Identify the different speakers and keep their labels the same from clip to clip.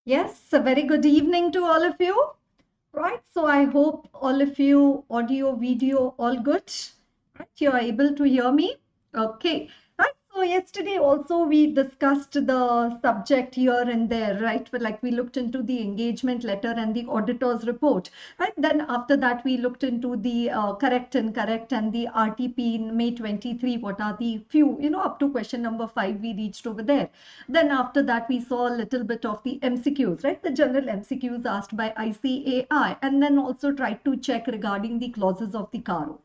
Speaker 1: Yes, a very good evening to all of you. Right, so I hope all of you, audio, video, all good. Right, you are able to hear me. Okay, right. So yesterday also we discussed the subject here and there, right? But like we looked into the engagement letter and the auditor's report, right? Then after that we looked into the correct and correct and the RTP in May 23. What are the few, up to question number 5 we reached over there. Then after that, we saw a little bit of the MCQs, right? The general MCQs asked by ICAI, and then also tried to check regarding the clauses of the CARO.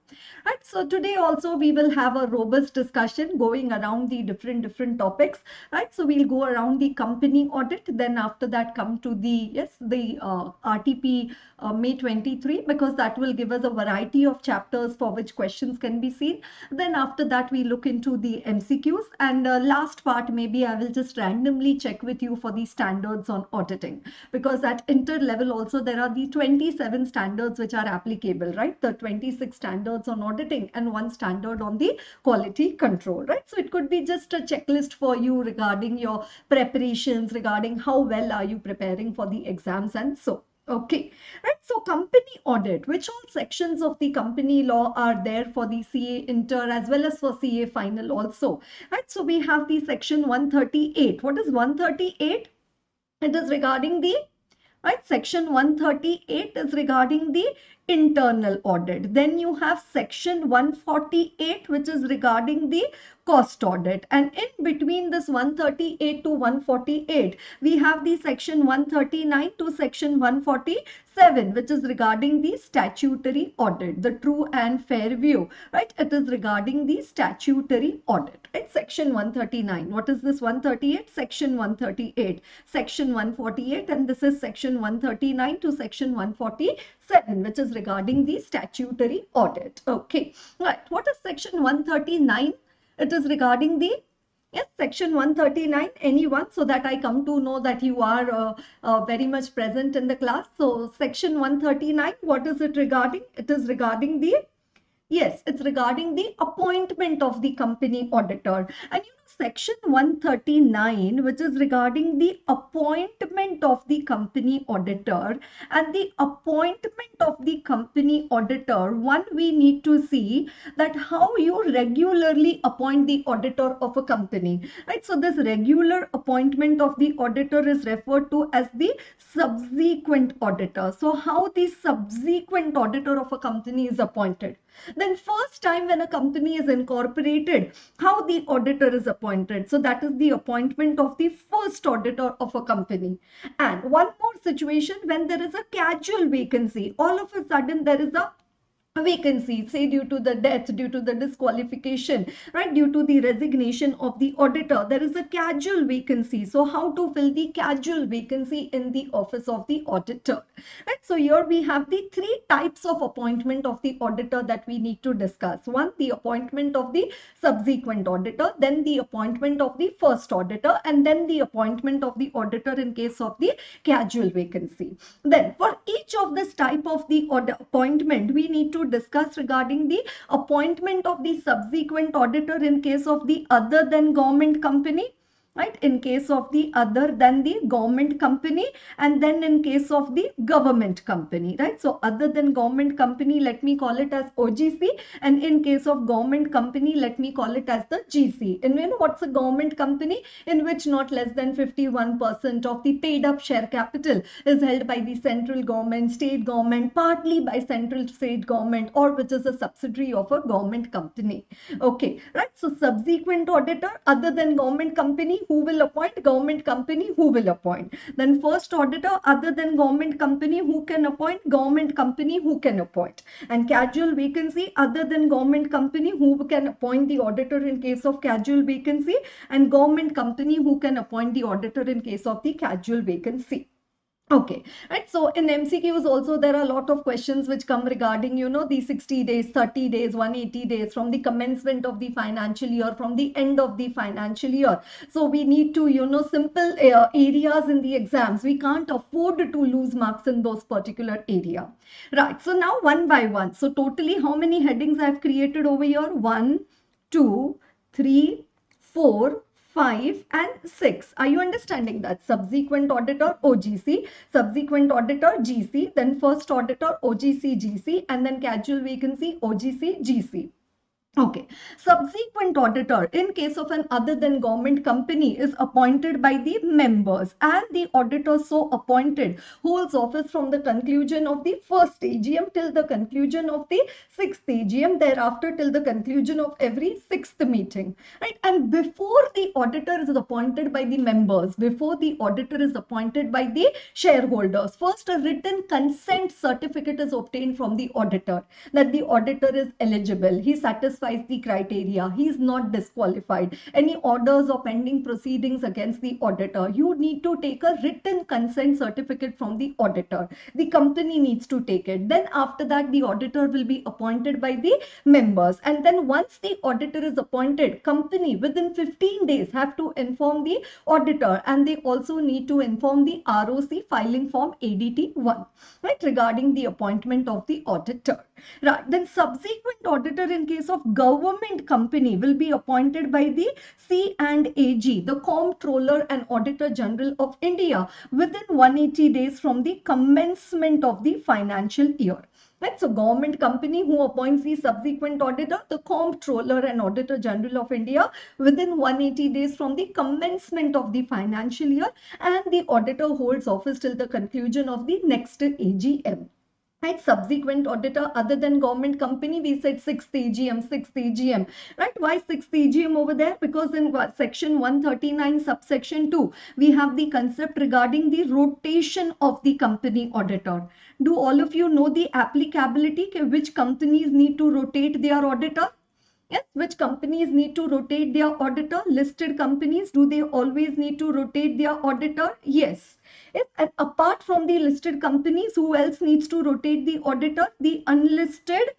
Speaker 1: Right. So today also we will have a robust discussion going around the different topics. Right. So we'll go around the company audit. Then after that, come to the RTP May 23, because that will give us a variety of chapters for which questions can be seen. Then after that, we look into the MCQs, and last part maybe I will just randomly check with you for the standards on auditing, because at inter level also there are the 27 standards which are applicable, right? The 26 standards on auditing and one standard on the quality control, right? So it could be just a checklist for you regarding your preparations, regarding how well are you preparing for the exams and so. Okay, right. So company audit, which all sections of the company law are there for the CA inter as well as for CA final also, right? So we have the section 138. What is 138? It is regarding the, right, section 138 is regarding the internal audit. Then you have section 148, which is regarding the cost audit, and in between this 138 to 148 we have the section 139 to section 147, which is regarding the statutory audit, the true and fair view, right? It is regarding the statutory audit, right? Section 139. What is this 138? Section 138, section 148, and this is section 139 to section 147, which is regarding the statutory audit. Okay, right. What is section 139? It is regarding the, yes, section 139. Anyone, so that I come to know that you are very much present in the class. So section 139, what is it regarding? It is regarding the, yes, it's regarding the appointment of the company auditor. And section 139, which is regarding the appointment of the company auditor, and the appointment of the company auditor, one, we need to see that how you regularly appoint the auditor of a company, right? So this regular appointment of the auditor is referred to as the subsequent auditor. So how the subsequent auditor of a company is appointed? Then first time when a company is incorporated, how the auditor is appointed? So that is the appointment of the first auditor of a company. And one more situation, when there is a casual vacancy, all of a sudden there is a vacancy, say due to the death, due to the disqualification, right, due to the resignation of the auditor, there is a casual vacancy. So how to fill the casual vacancy in the office of the auditor, right? So here we have the three types of appointment of the auditor that we need to discuss. One, the appointment of the subsequent auditor, then the appointment of the first auditor, and then the appointment of the auditor in case of the casual vacancy. Then for each of this type of the appointment, we need to discuss regarding the appointment of the subsequent auditor in case of the other than government company, right? In case of the other than the government company, and then in case of the government company, right? So other than government company, let me call it as OGC, and in case of government company, let me call it as the GC. And what's a government company? In which not less than 51% of the paid up share capital is held by the central government, state government, partly by central state government, or which is a subsidiary of a government company. Okay, right? So subsequent auditor, other than government company, who will appoint? Government company, who will appoint? Then first auditor, other than government company, who can appoint? Government company, who can appoint? And casual vacancy, other than government company, who can appoint the auditor in case of casual vacancy? And government company, who can appoint the auditor in case of the casual vacancy. Okay, right. So in MCQs also there are a lot of questions which come regarding, the 60 days, 30 days, 180 days from the commencement of the financial year, from the end of the financial year. So we need to, simple areas in the exams. We can't afford to lose marks in those particular area. Right. So now one by one. So totally how many headings I have created over here? 1, 2, 3, 4, 5 and 6. Are you understanding that? Subsequent auditor OGC, subsequent auditor GC, then first auditor OGC GC, and then casual vacancy OGC GC. Okay. Subsequent auditor in case of an other than government company is appointed by the members, and the auditor so appointed holds office from the conclusion of the first AGM till the conclusion of the sixth AGM, thereafter till the conclusion of every sixth meeting, right? And before the auditor is appointed by the members, before the auditor is appointed by the shareholders, first a written consent certificate is obtained from the auditor that the auditor is eligible, he satisfies the criteria, he is not disqualified, any orders or pending proceedings against the auditor, you need to take a written consent certificate from the auditor, the company needs to take it. Then after that the auditor will be appointed by the members, and then once the auditor is appointed, company within 15 days have to inform the auditor, and they also need to inform the ROC filing form ADT 1, right, regarding the appointment of the auditor. Right. Then subsequent auditor in case of government company will be appointed by the C and AG, the Comptroller and Auditor General of India, within 180 days from the commencement of the financial year. Right. So government company who appoints the subsequent auditor, the Comptroller and Auditor General of India, within 180 days from the commencement of the financial year, and the auditor holds office till the conclusion of the next AGM. Right, subsequent auditor other than government company, we said 6th AGM, right? Why 6th AGM over there? Because in section 139 subsection 2 we have the concept regarding the rotation of the company auditor. Do all of you know the applicability, which companies need to rotate their auditor? Yes, which companies need to rotate their auditor? Listed companies, do they always need to rotate their auditor? Yes. Yes, and apart from the listed companies, who else needs to rotate the auditor? The unlisted.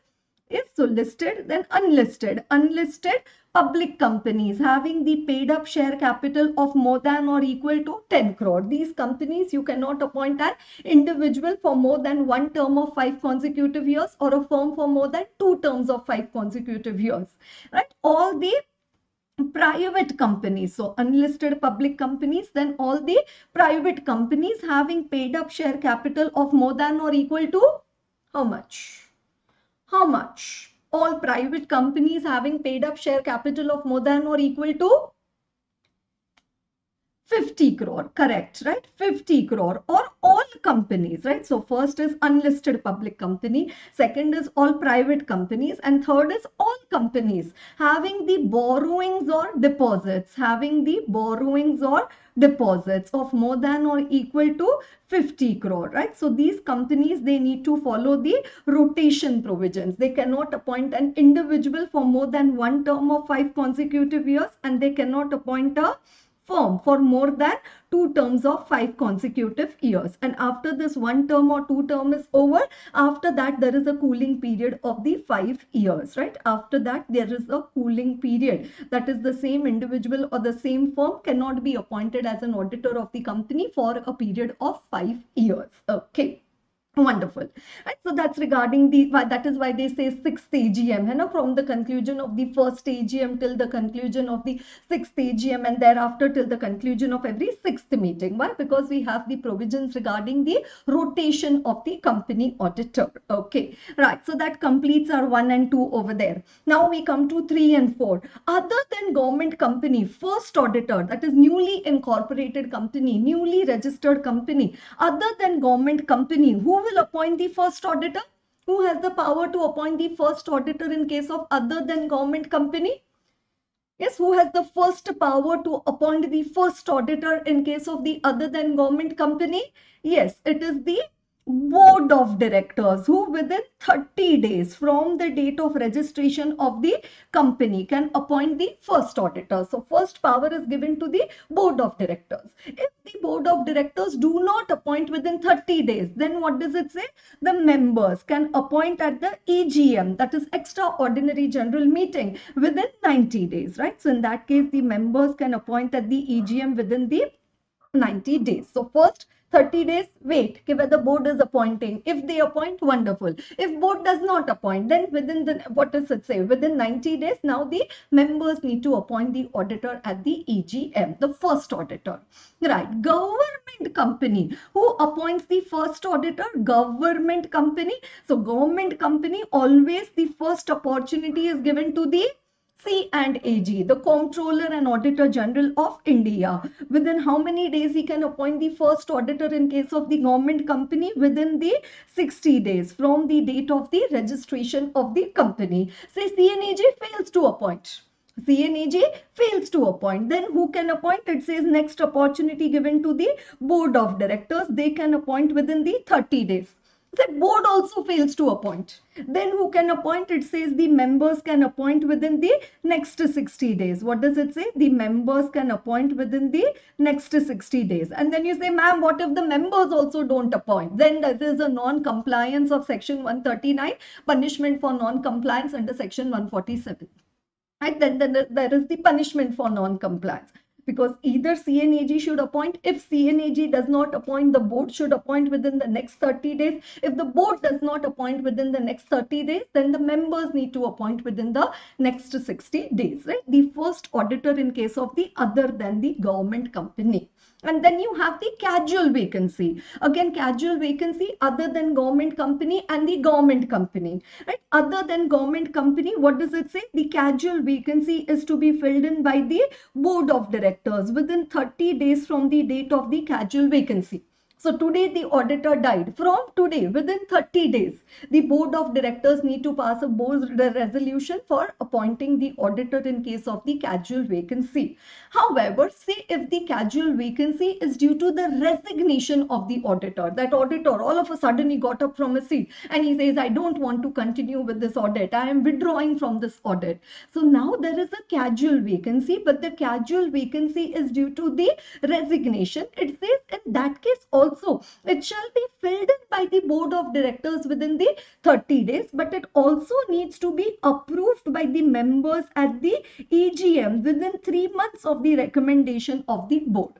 Speaker 1: Yes, so listed, then unlisted. Unlisted public companies having the paid up share capital of more than or equal to 10 crore. These companies, you cannot appoint an individual for more than one term of 5 consecutive years, or a firm for more than 2 terms of 5 consecutive years, right? All the private companies, so unlisted public companies, then all the private companies having paid up share capital of more than or equal to how much? How much? All private companies having paid up share capital of more than or equal to 50 crore, correct, right? 50 crore, or all companies, right? So first is unlisted public company, second is all private companies, and third is all companies having the borrowings or deposits, of more than or equal to 50 crore, right? So these companies, they need to follow the rotation provisions. They cannot appoint an individual for more than one term of 5 consecutive years, and they cannot appoint a firm for more than 2 terms of 5 consecutive years. And after this 1 term or 2 term is over, after that there is a cooling period of the 5 years, right? After that there is a cooling period. That is, the same individual or the same firm cannot be appointed as an auditor of the company for a period of 5 years. Okay. Wonderful. Right, so that's regarding the, that is why they say 6th AGM, you know, from the conclusion of the first AGM till the conclusion of the 6th AGM, and thereafter till the conclusion of every 6th meeting. Why? Because we have the provisions regarding the rotation of the company auditor. Okay, right. So that completes our 1 and 2 over there. Now we come to 3 and 4. Other than government company, first auditor, that is newly incorporated company, newly registered company, other than government company, who will appoint the first auditor? Who has the power to appoint the first auditor in case of other than government company? Yes, who has the first power to appoint the first auditor in case of the other than government company? Yes, it is the board of directors, who within 30 days from the date of registration of the company can appoint the first auditor. So first power is given to the board of directors. If the board of directors do not appoint within 30 days, then what does it say? The members can appoint at the EGM, that is extraordinary general meeting, within 90 days, right? So in that case, the members can appoint at the EGM within the 90 days. So first 30 days, wait, okay, whether board is appointing. If they appoint, wonderful. If board does not appoint, then within the, what does it say? Within 90 days, now the members need to appoint the auditor at the EGM, the first auditor. Right. Government company. Who appoints the first auditor? Government company. So government company, always the first opportunity is given to the C and AG, the Comptroller and Auditor General of India. Within how many days he can appoint the first auditor in case of the government company? Within the 60 days from the date of the registration of the company. Say CNAG fails to appoint. CNAG fails to appoint. Then who can appoint? It says next opportunity given to the board of directors. They can appoint within the 30 days. The board also fails to appoint. Then who can appoint? It says the members can appoint within the next 60 days. What does it say? The members can appoint within the next 60 days. And then you say, ma'am, what if the members also don't appoint? Then that is a non-compliance of section 139, punishment for non-compliance under section 147. Right? Then there is the punishment for non-compliance. Because either CNAG should appoint. If CNAG does not appoint, the board should appoint within the next 30 days. If the board does not appoint within the next 30 days, then the members need to appoint within the next 60 days. Right? The first auditor in case of the other than the government company. And then you have the casual vacancy. Again, casual vacancy other than government company and the government company. Right? Other than government company, what does it say? The casual vacancy is to be filled in by the board of directors within 30 days from the date of the casual vacancy. So today the auditor died. From today, within 30 days, the board of directors need to pass a board resolution for appointing the auditor in case of the casual vacancy. However, say if the casual vacancy is due to the resignation of the auditor, that auditor all of a sudden he got up from his seat and he says, I don't want to continue with this audit. I am withdrawing from this audit. So now there is a casual vacancy, but the casual vacancy is due to the resignation. It says in that case also, it shall be filled in by the board of directors within the 30 days, but it also needs to be approved by the members at the EGM within 3 months of the recommendation of the board.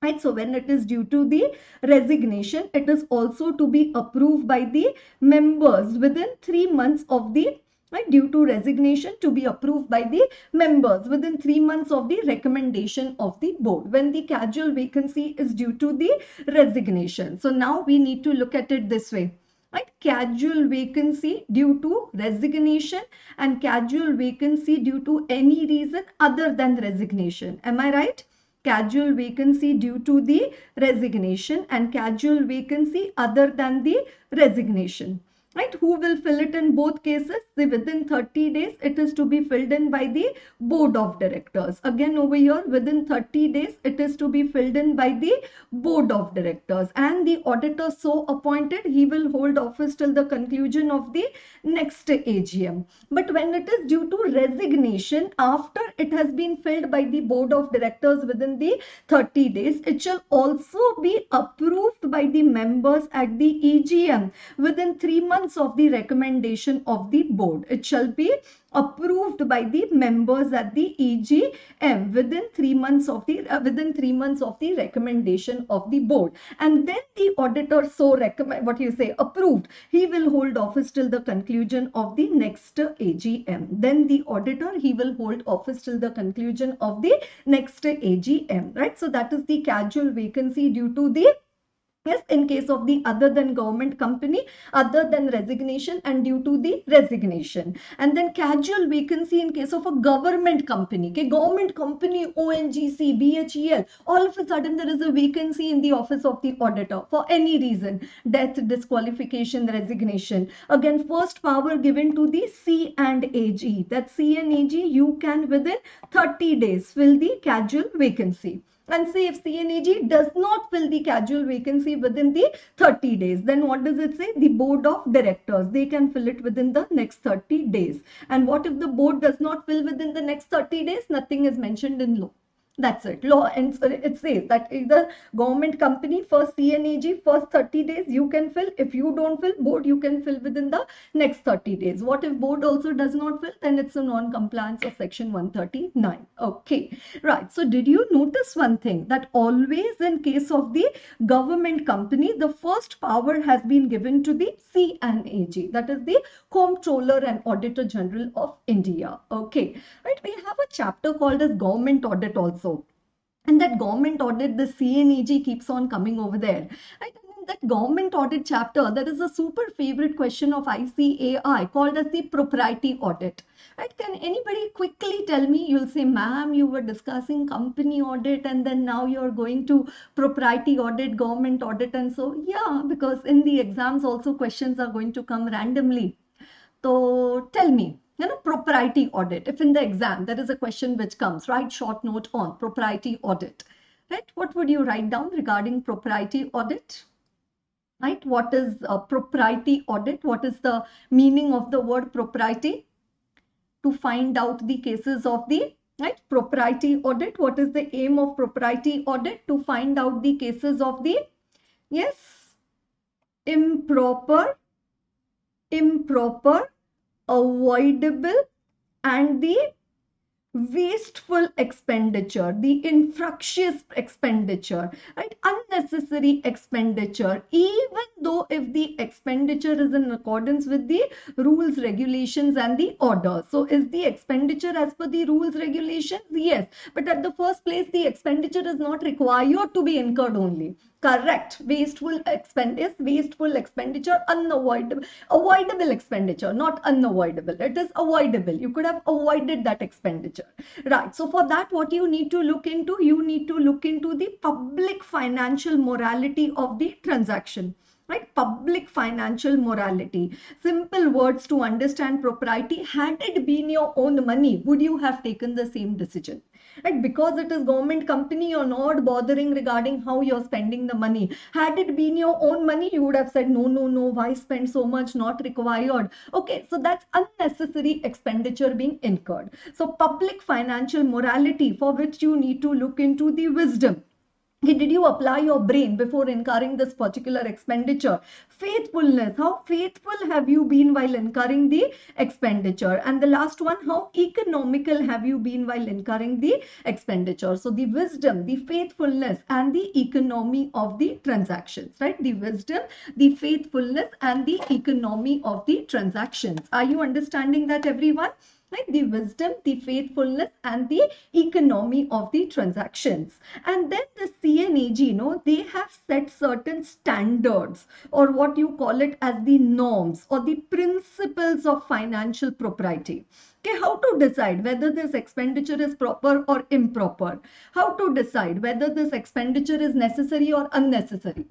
Speaker 1: Right? So when it is due to the resignation, it is also to be approved by the members within 3 months of the right, due to resignation to be approved by the members within 3 months of the recommendation of the board when the casual vacancy is due to the resignation. So now we need to look at it this way. Right? Casual vacancy due to resignation and casual vacancy due to any reason other than resignation. Am I right? Casual vacancy due to the resignation and casual vacancy other than the resignation. Right? Who will fill it in both cases? Within 30 days, it is to be filled in by the board of directors. Again, over here, within 30 days, it is to be filled in by the board of directors. And the auditor so appointed, he will hold office till the conclusion of the next AGM. But when it is due to resignation, after it has been filled by the board of directors within the 30 days, it shall also be approved by the members at the EGM within 3 months of the recommendation of the board. It shall be approved by the members at the EGM within 3 months of the recommendation of the board. And then the auditor so recommend approved, he will hold office till the conclusion of the next AGM. Then the auditor, he will hold office till the conclusion of the next AGM. Right? So that is the casual vacancy due to the in case of the other than government company, other than resignation and due to the resignation. And then casual vacancy in case of a government company. Okay, government company, ONGC, BHEL, all of a sudden there is a vacancy in the office of the auditor for any reason, death, disqualification, resignation. Again, first power given to the C and AG. That C and AG, you can within 30 days fill the casual vacancy. And say if CNAG does not fill the casual vacancy within the 30 days, then what does it say? The board of directors, they can fill it within the next 30 days. And what if the board does not fill within the next 30 days? Nothing is mentioned in law. That's it. Law, and it says that either government company, first CNAG, first 30 days you can fill. If you don't fill, board you can fill within the next 30 days. What if board also does not fill? Then it's a non-compliance of section 139. Okay, right. So did you notice one thing, that always in case of the government company, the first power has been given to the CNAG, that is the Comptroller and Auditor General of India. Okay, right. We have a chapter called as government audit also. And that government audit, the CNAG keeps on coming over there. Right? And in that government audit chapter, there is a super favorite question of ICAI called as the propriety audit. Right? Can anybody quickly tell me? You'll say, ma'am, you were discussing company audit and then now you're going to propriety audit, government audit. And so, yeah, because in the exams also questions are going to come randomly. So tell me, propriety audit. If in the exam there is a question which comes, write short note on propriety audit. Right? What would you write down regarding propriety audit? Right? What is a propriety audit? What is the meaning of the word propriety? To find out the cases of the propriety audit. What is the aim of propriety audit? To find out the cases of the improper, avoidable, and the wasteful expenditure, the infructuous expenditure, right? Unnecessary expenditure, even though if the expenditure is in accordance with the rules, regulations, and the order. So is the expenditure as per the rules, regulations? Yes. But at the first place, the expenditure is not required to be incurred only. Correct. Wasteful expenditure, avoidable expenditure, not unavoidable. It is avoidable. You could have avoided that expenditure. Right. So for that, what you need to look into? You need to look into the public financial morality of the transaction. Right? Public financial morality. Simple words to understand propriety. Had it been your own money, would you have taken the same decision? Right? Because it is government company, you're not bothering regarding how you're spending the money. Had it been your own money, you would have said, no, why spend so much, not required. Okay, so that's unnecessary expenditure being incurred. So public financial morality, for which you need to look into the wisdom. Did you apply your brain before incurring this particular expenditure? Faithfulness. How faithful have you been while incurring the expenditure? And the last one, how economical have you been while incurring the expenditure? So the wisdom, the faithfulness, and the economy of the transactions, right? The wisdom, the faithfulness, and the economy of the transactions. Are you understanding that, everyone? Right? The wisdom, the faithfulness, and the economy of the transactions. And then the CNAG, they have set certain standards, or what you call it as the norms or the principles of financial propriety. Okay, how to decide whether this expenditure is proper or improper? How to decide whether this expenditure is necessary or unnecessary?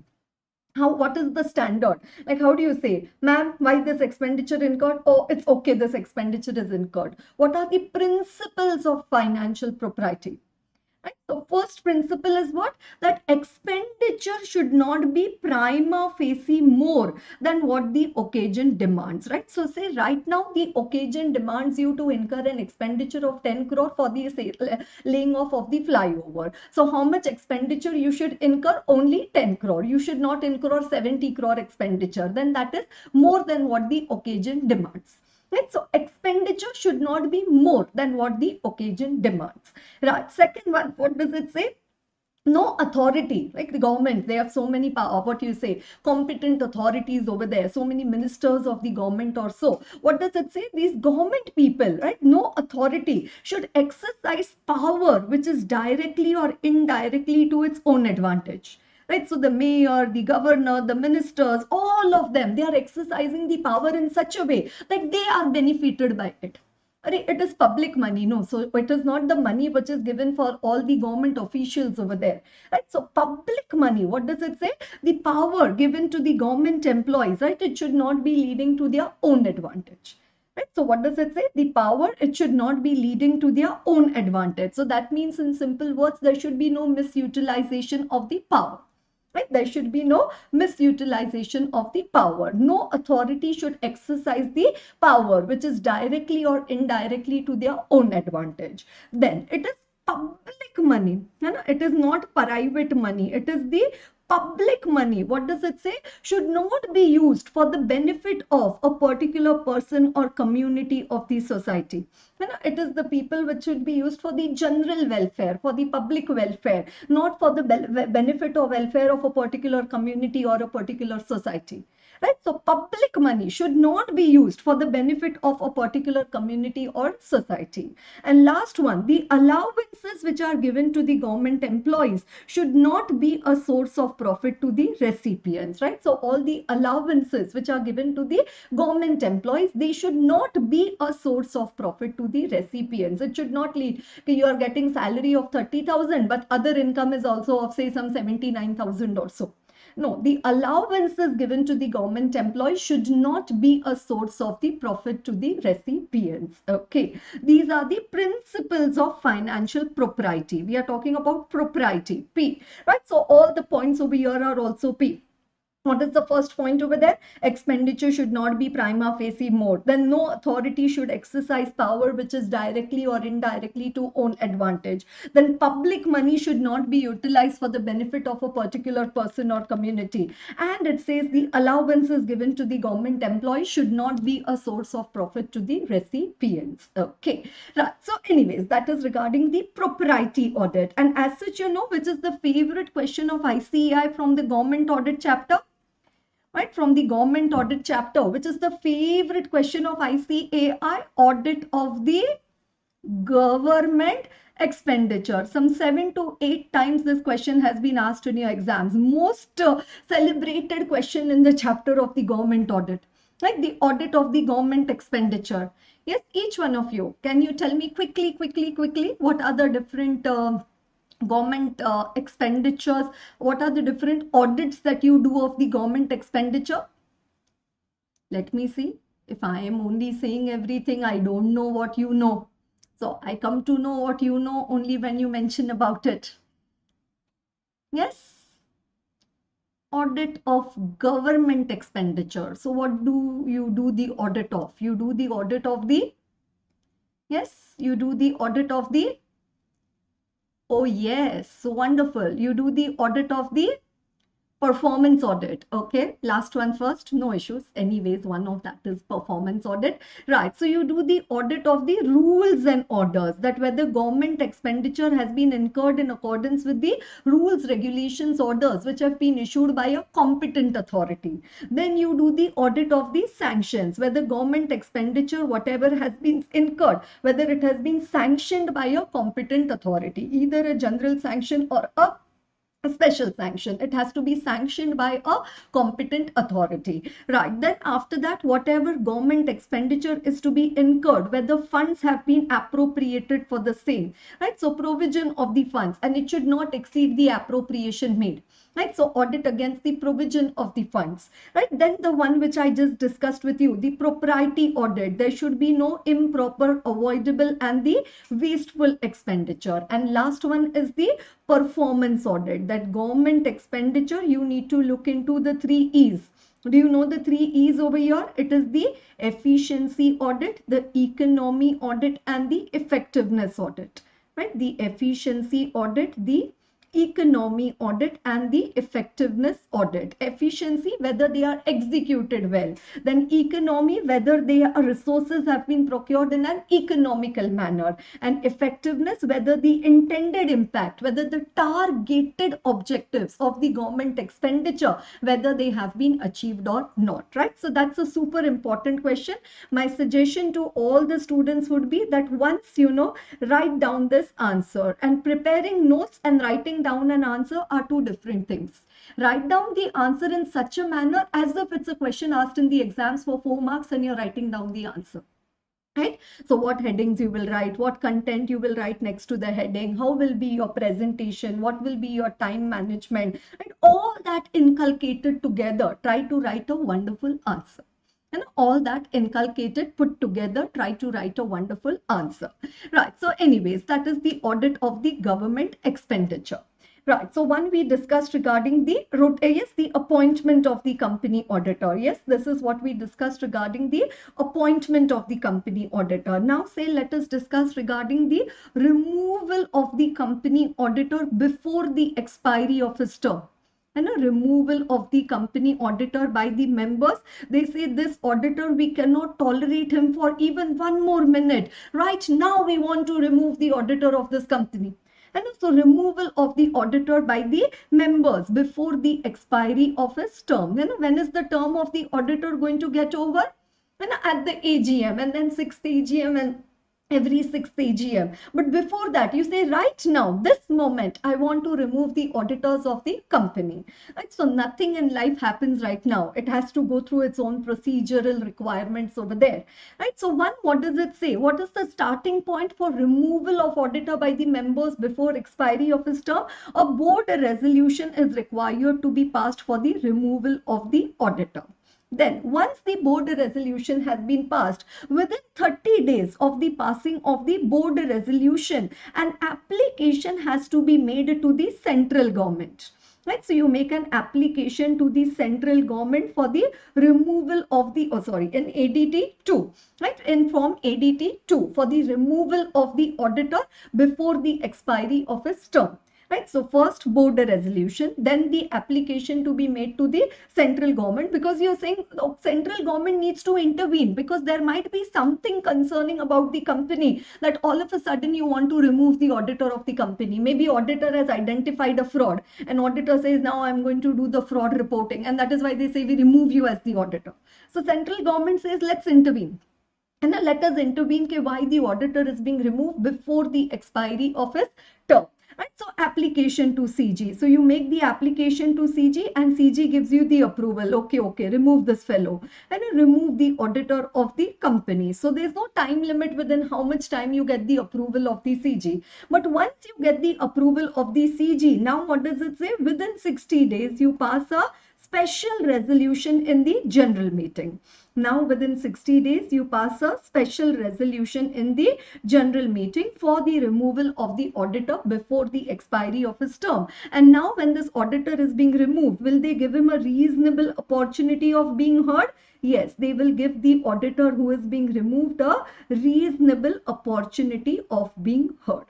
Speaker 1: What is the standard? Like, how do you say, ma'am, why this expenditure incurred? Oh, it's okay, this expenditure is incurred. What are the principles of financial propriety? Right? So first principle is what? That expenditure should not be prima facie more than what the occasion demands, right? So say right now the occasion demands you to incur an expenditure of 10 crore for the laying off of the flyover. So how much expenditure you should incur? Only 10 crore. You should not incur 70 crore expenditure. Then that is more than what the occasion demands. Right? So expenditure should not be more than what the occasion demands. Right. Second one, what does it say? No authority, like the government, they have so many power, competent authorities over there, so many ministers of the government or so. What does it say? These government people, right? No authority should exercise power which is directly or indirectly to its own advantage. Right? So the mayor, the governor, the ministers, all of them, they are exercising the power in such a way that they are benefited by it. It is public money, no? So it is not the money which is given for all the government officials over there. Right? So public money, what does it say? The power given to the government employees, right? It should not be leading to their own advantage. Right? So what does it say? The power, it should not be leading to their own advantage. So that means, in simple words, there should be no misutilization of the power. Right? There should be no misutilization of the power. No authority should exercise the power which is directly or indirectly to their own advantage. Then it is public money, है ना? It is not private money, it is the public money. What does it say? Should not be used for the benefit of a particular person or community of the society. You know, it is the people which should be used for the general welfare, for the public welfare, not for the benefit or welfare of a particular community or a particular society. Right? So public money should not be used for the benefit of a particular community or society. And last one, the allowances which are given to the government employees should not be a source of profit to the recipients, right? So all the allowances which are given to the government employees, they should not be a source of profit to the recipients. It should not lead to you are getting salary of 30,000, but other income is also of say some 79,000 or so. No, the allowances given to the government employees should not be a source of the profit to the recipients. Okay, these are the principles of financial propriety. We are talking about propriety, P, right? So all the points over here are also P. What is the first point over there? Expenditure should not be prima facie more. Then no authority should exercise power which is directly or indirectly to own advantage. Then public money should not be utilized for the benefit of a particular person or community. And it says the allowances given to the government employees should not be a source of profit to the recipients. Okay, right. So anyways, that is regarding the propriety audit. And as such, you know, which is the favorite question of ICAI from the government audit chapter? Right, from the government audit chapter, which is the favorite question of ICAI, audit of the government expenditure. Some 7 to 8 times this question has been asked in your exams. Most celebrated question in the chapter of the government audit, like the audit of the government expenditure. Yes, each one of you, can you tell me quickly, what are the different government expenditures? What are the different audits that you do of the government expenditure? Let me see. If I am only saying everything, I don't know what you know. So I come to know what you know only when you mention about it. Yes. Audit of government expenditure. So what do you do the audit of? You do the audit of the, yes, you do the audit of the, oh yes, so wonderful. You do the audit of the performance audit. Okay, last one first, no issues. Anyways, one of that is performance audit. Right, so you do the audit of the rules and orders, that whether government expenditure has been incurred in accordance with the rules, regulations, orders which have been issued by a competent authority. Then you do the audit of the sanctions, whether government expenditure, whatever has been incurred, whether it has been sanctioned by a competent authority, either a general sanction or a special sanction. It has to be sanctioned by a competent authority. Right, then after that, whatever government expenditure is to be incurred, whether funds have been appropriated for the same, right? So provision of the funds, and it should not exceed the appropriation made. Right, so audit against the provision of the funds. Right, then the one which I just discussed with you, the propriety audit, there should be no improper, avoidable and the wasteful expenditure. And last one is the performance audit, that government expenditure, you need to look into the 3 E's. Do you know the 3 E's over here? It is the efficiency audit, the economy audit and the effectiveness audit. Right, the efficiency audit, the economy audit and the effectiveness audit. Efficiency, whether they are executed well. Then economy, whether their resources have been procured in an economical manner. And effectiveness, whether the intended impact, whether the targeted objectives of the government expenditure, whether they have been achieved or not. Right, so that's a super important question. My suggestion to all the students would be that once you know, write down this answer. And preparing notes and writing down an answer are two different things. Write down the answer in such a manner as if it's a question asked in the exams for 4 marks and you're writing down the answer. Right, so what headings you will write, what content you will write next to the heading, how will be your presentation, what will be your time management, and all that inculcated together. Try to write a wonderful answer. And all that inculcated, put together, try to write a wonderful answer. Right, so anyways, that is the audit of the government expenditure. Right. So one we discussed regarding the the appointment of the company auditor. Yes, this is what we discussed regarding the appointment of the company auditor. Now say let us discuss regarding the removal of the company auditor before the expiry of his term. And a removal of the company auditor by the members. They say this auditor, we cannot tolerate him for even one more minute. Right now, we want to remove the auditor of this company. And so removal of the auditor by the members before the expiry of his term. And when is the term of the auditor going to get over? And at the AGM, and then 6th AGM, and every 6th AGM. But before that, you say right now, this moment, I want to remove the auditors of the company. Right? So nothing in life happens right now. It has to go through its own procedural requirements over there. Right? So one, what does it say? What is the starting point for removal of auditor by the members before expiry of his term? A board resolution is required to be passed for the removal of the auditor. Then, once the board resolution has been passed, within 30 days of the passing of the board resolution, an application has to be made to the central government. Right, so you make an application to the central government for the removal of the, in ADT 2, right, in form ADT 2 for the removal of the auditor before the expiry of his term. Right, so first board resolution, then the application to be made to the central government, because you're saying central government needs to intervene because there might be something concerning about the company that all of a sudden you want to remove the auditor of the company. Maybe auditor has identified a fraud and auditor says now I'm going to do the fraud reporting, and that is why they say we remove you as the auditor. So central government says let's intervene. And let us intervene why the auditor is being removed before the expiry of his term. Right, so application to CG. So you make the application to CG and CG gives you the approval. Okay, remove this fellow and remove the auditor of the company. So there's no time limit within how much time you get the approval of the CG. But once you get the approval of the CG, now what does it say? Within 60 days, you pass a special resolution in the general meeting. Now within 60 days, you pass a special resolution in the general meeting for the removal of the auditor before the expiry of his term. And now when this auditor is being removed, will they give him a reasonable opportunity of being heard? Yes, they will give the auditor who is being removed a reasonable opportunity of being heard.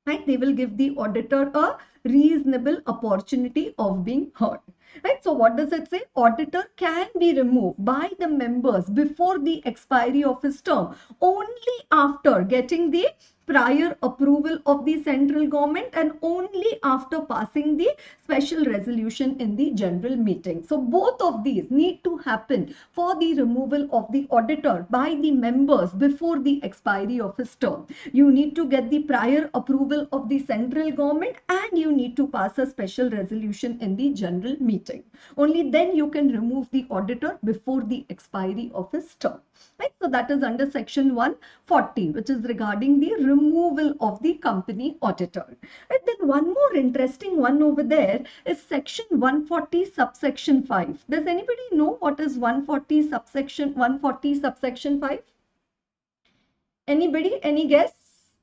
Speaker 1: Right? They will give the auditor a reasonable opportunity of being heard. Right? So what does it say? Auditor can be removed by the members before the expiry of his term only after getting the prior approval of the central government and only after passing the special resolution in the general meeting. So both of these need to happen for the removal of the auditor by the members before the expiry of his term. You need to get the prior approval of the central government and you need to pass a special resolution in the general meeting. Only then you can remove the auditor before the expiry of his term. Right? So that is under section 140, which is regarding the removal of the company auditor. And then one more interesting one over there is section 140 subsection 5. Does anybody know what is 140 subsection 5? Anybody? Any guess?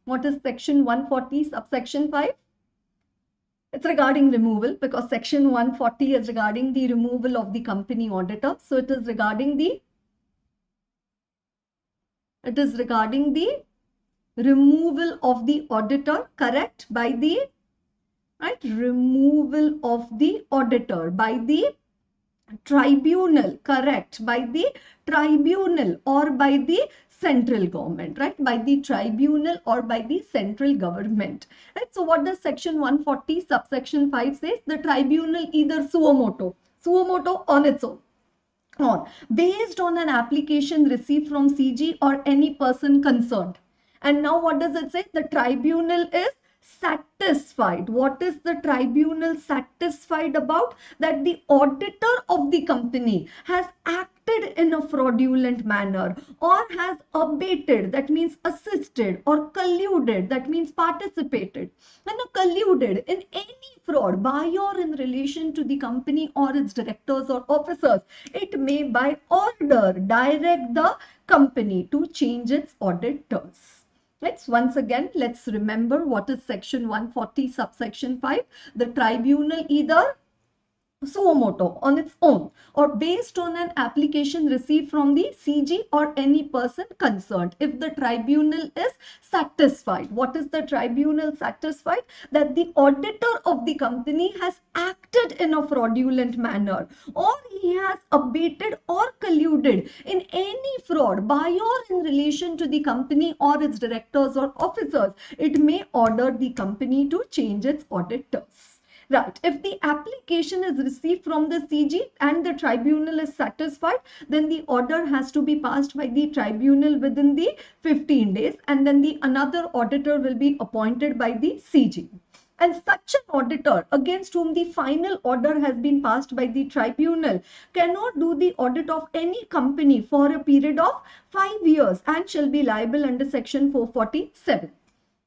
Speaker 1: What is section 140 subsection 5? It's regarding removal because section 140 is regarding the removal of the company auditor. So it is regarding the removal of the auditor, correct, by the removal of the auditor by the tribunal, correct, by the tribunal or by the central government, right, by the tribunal or by the central government. Right, so what does section 140 subsection 5 says? The tribunal either suo motu on its own, based on an application received from CG or any person concerned. And now what does it say? The tribunal is satisfied. What is the tribunal satisfied about? That the auditor of the company has acted in a fraudulent manner or has abated, that means assisted, or colluded, that means participated, and colluded in any fraud by or in relation to the company or its directors or officers. It may by order direct the company to change its auditors. Let's once again, let's remember what is section 140 subsection 5. The tribunal either suo moto on its own or based on an application received from the CG or any person concerned. If the tribunal is satisfied, what is the tribunal satisfied? That the auditor of the company has acted in a fraudulent manner, or he has abated or colluded in any fraud by or in relation to the company or its directors or officers, it may order the company to change its auditors. Right. If the application is received from the CG and the tribunal is satisfied, then the order has to be passed by the tribunal within the 15 days, and then the another auditor will be appointed by the CG. And such an auditor against whom the final order has been passed by the tribunal cannot do the audit of any company for a period of 5 years and shall be liable under section 447.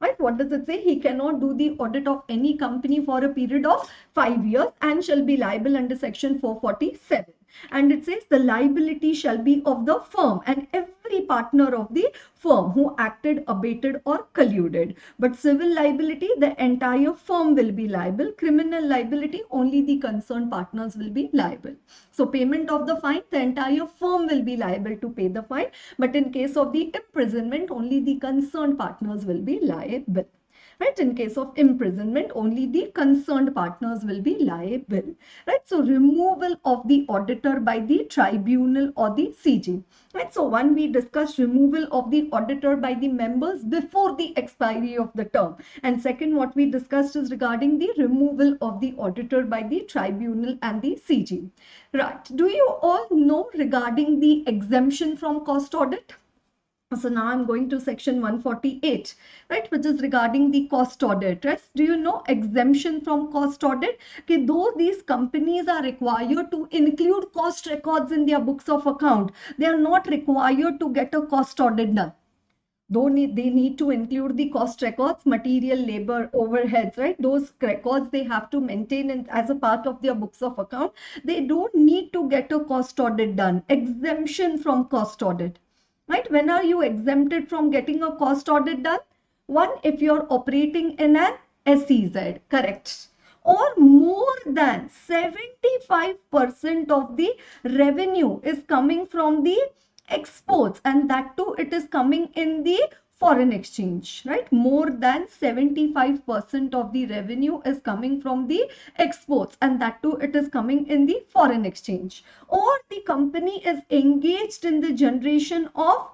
Speaker 1: Right? What does it say? He cannot do the audit of any company for a period of 5 years and shall be liable under section 447. And it says the liability shall be of the firm and every partner of the firm who acted, abated or colluded. But civil liability, the entire firm will be liable. Criminal liability, only the concerned partners will be liable. So payment of the fine, the entire firm will be liable to pay the fine. But in case of the imprisonment, only the concerned partners will be liable. Right? In case of imprisonment, only the concerned partners will be liable. Right? So removal of the auditor by the tribunal or the CG. Right? So one, we discussed removal of the auditor by the members before the expiry of the term. And second, what we discussed is regarding the removal of the auditor by the tribunal and the CG. Right. Do you all know regarding the exemption from cost audit? So now I'm going to section 148, right, which is regarding the cost audit. Right? Do you know exemption from cost audit? Okay, though these companies are required to include cost records in their books of account, they are not required to get a cost audit done. Though they need to include the cost records, material, labor, overheads, right? Those records they have to maintain as a part of their books of account. They don't need to get a cost audit done. Exemption from cost audit. Right? When are you exempted from getting a cost audit done? One, if you're operating in an SEZ, correct? Or more than 75% of the revenue is coming from the exports, and that too it is coming in the foreign exchange, right? More than 75% of the revenue is coming from the exports, and that too it is coming in the foreign exchange. Or the company is engaged in the generation of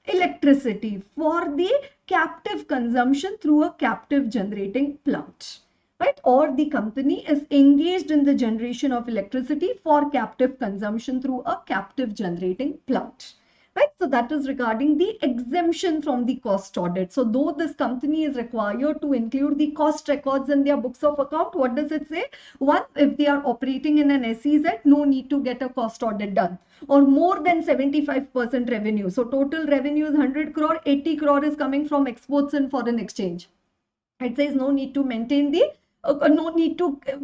Speaker 1: electricity for the captive consumption through a captive generating plant. Right? Or the company is engaged in the generation of electricity for captive consumption through a captive generating plant. Right? So that is regarding the exemption from the cost audit. So though this company is required to include the cost records in their books of account, what does it say? One, if they are operating in an SEZ, no need to get a cost audit done. Or more than 75% revenue. So total revenue is 100 crore, 80 crore is coming from exports and foreign exchange. It says no need to maintain the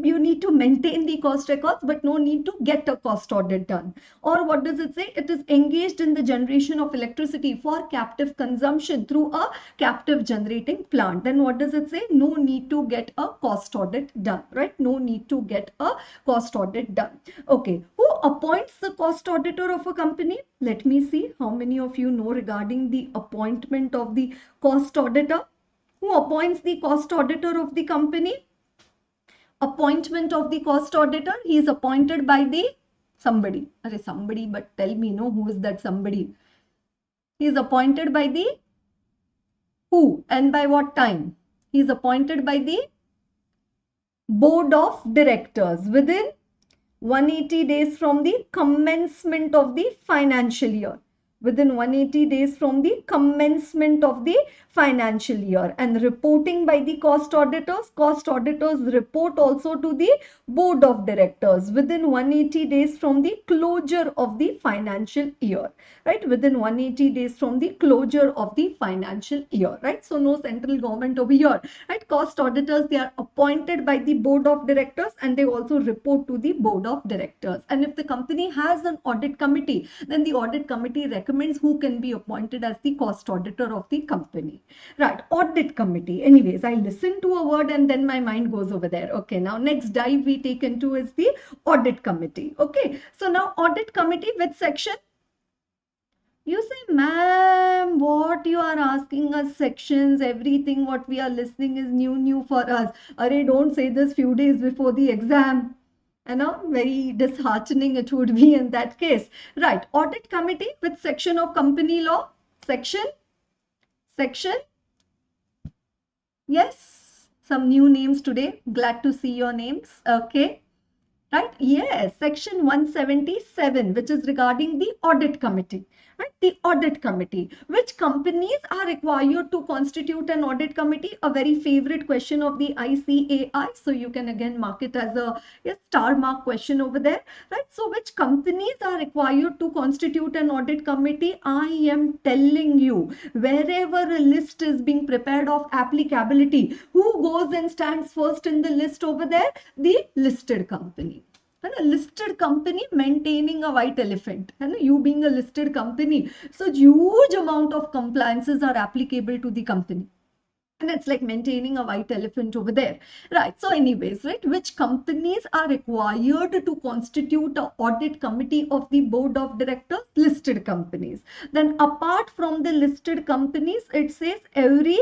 Speaker 1: you need to maintain the cost records, but no need to get a cost audit done. Or what does it say? It is engaged in the generation of electricity for captive consumption through a captive generating plant. Then what does it say? No need to get a cost audit done, right? No need to get a cost audit done. Okay, who appoints the cost auditor of a company? Let me see how many of you know regarding the appointment of the cost auditor. Who appoints the cost auditor of the company? Appointment of the cost auditor, he is appointed by the somebody. Somebody, but tell me, no, who is that somebody? He is appointed by the who and by what time? He is appointed by the board of directors within 180 days from the commencement of the financial year. Within 180 days from the commencement of the financial year, and reporting by the cost auditors report also to the board of directors within 180 days from the closure of the financial year, right? Within 180 days from the closure of the financial year, right? So no central government over here, right? Cost auditors, they are appointed by the board of directors and they also report to the board of directors. And if the company has an audit committee, then the audit committee recommends who can be appointed as the cost auditor of the company. Right, audit committee. Anyways, I listen to a word and then my mind goes over there. Okay, now next dive we take into is the audit committee. Okay, so now audit committee, which section? You say, ma'am, what you are asking us sections, everything what we are listening is new for us. Arey, don't say this few days before the exam. You know, very disheartening it would be in that case. Right, audit committee with section of company law. Section? Yes, some new names today. Glad to see your names. Okay. Right? Yes, section 177, which is regarding the audit committee. Right? The audit committee. Which companies are required to constitute an audit committee? A very favorite question of the ICAI. So you can again mark it as a star mark question over there. Right? So which companies are required to constitute an audit committee? I am telling you, wherever a list is being prepared of applicability, who goes and stands first in the list over there? The listed company. And a listed company maintaining a white elephant, and you being a listed company, so huge amount of compliances are applicable to the company, and it's like maintaining a white elephant over there. Right, so anyways, right, which companies are required to constitute an audit committee of the board of directors? Listed companies. Then apart from the listed companies, it says every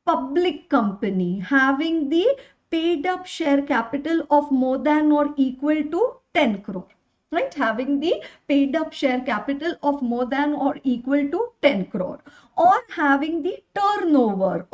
Speaker 1: public company having the paid up share capital of more than or equal to 10 crore. Right, having the paid up share capital of more than or equal to 10 crore, or having the turnover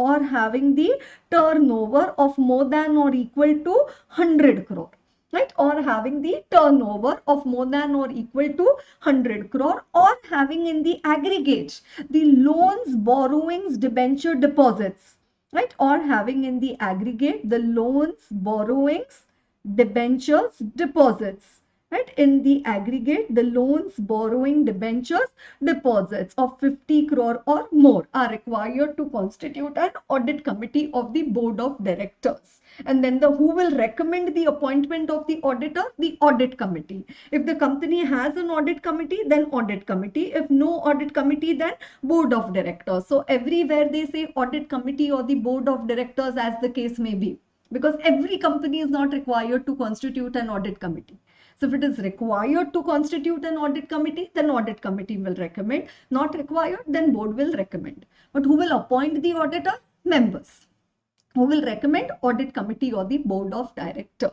Speaker 1: of more than or equal to 100 crore. Right, or having the turnover of more than or equal to 100 crore, or having in the aggregate the loans, borrowings, debenture, deposits. Right, or having in the aggregate the loans, borrowings, debentures, deposits. Right, in the aggregate the loans, borrowing, debentures, deposits of 50 crore or more are required to constitute an audit committee of the board of directors. And then who will recommend the appointment of the auditor? The audit committee. If the company has an audit committee, then audit committee. If no audit committee, then board of directors. So everywhere they say audit committee or the board of directors, as the case may be, because every company is not required to constitute an audit committee. So if it is required to constitute an audit committee, then audit committee will recommend. Not required, then board will recommend. But who will appoint the auditor? Members. Who will recommend? Audit committee or the board of directors.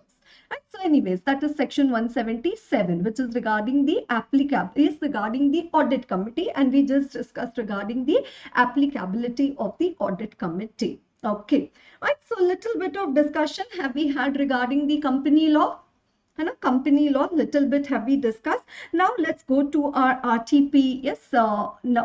Speaker 1: Right? So anyways, that is section 177, which is regarding the regarding the audit committee, and we just discussed regarding the applicability of the audit committee. Okay, right, so a little bit of discussion have we had regarding the company law. And a company law, little bit have we discussed. Now let's go to our RTP. Yes,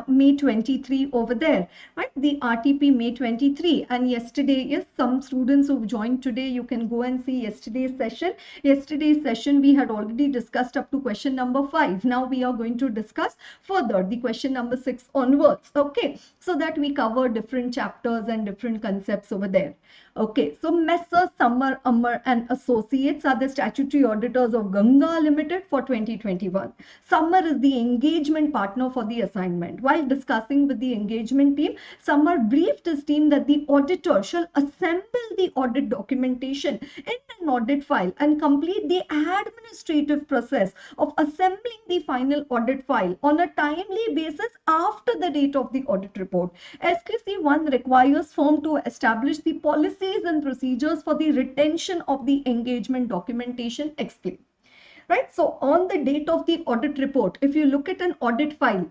Speaker 1: May 23 over there, right? The RTP May 23. And yesterday, yes, some students who've joined today, you can go and see yesterday's session. Yesterday's session, we had already discussed up to question number 5. Now we are going to discuss further the question number 6 onwards. Okay, so that we cover different chapters and different concepts over there. Okay, so Messrs. Samar, Amar and Associates are the statutory auditors of Ganga Limited for 2021. Samar is the engagement partner for the assignment. While discussing with the engagement team, Samar briefed his team that the auditor shall assemble the audit documentation in an audit file and complete the administrative process of assembling the final audit file on a timely basis after the date of the audit report. SQC 1 requires firm to establish the policies and procedures for the retention of the engagement documentation explained. Right, so on the date of the audit report, if you look at an audit file,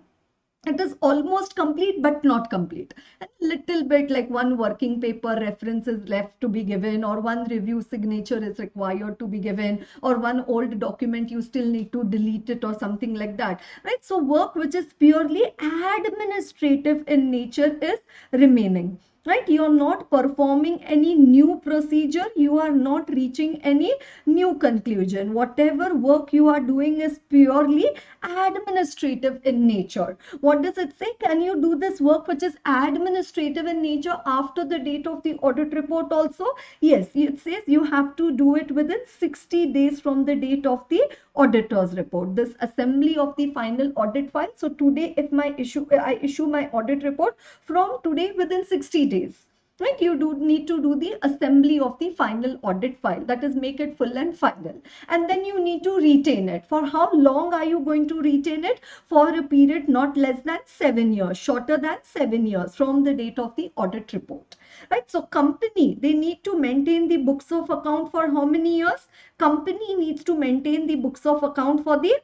Speaker 1: it is almost complete but not complete. A little bit like one working paper reference is left to be given, or one review signature is required to be given, or one old document you still need to delete it or something like that. Right, so work which is purely administrative in nature is remaining. right? You are not performing any new procedure, you are not reaching any new conclusion. Whatever work you are doing is purely administrative in nature. What does it say? Can you do this work which is administrative in nature after the date of the audit report also? Yes, it says you have to do it within 60 days from the date of the auditor's report, this assembly of the final audit file. So today, if I issue my audit report, from today within 60 days, right, you do need to do the assembly of the final audit file, that is, make it full and final, and then you need to retain it. For how long are you going to retain it? For a period not less than 7 years, shorter than 7 years from the date of the audit report, right? So company, they need to maintain the books of account for how many years? Company needs to maintain the books of account for the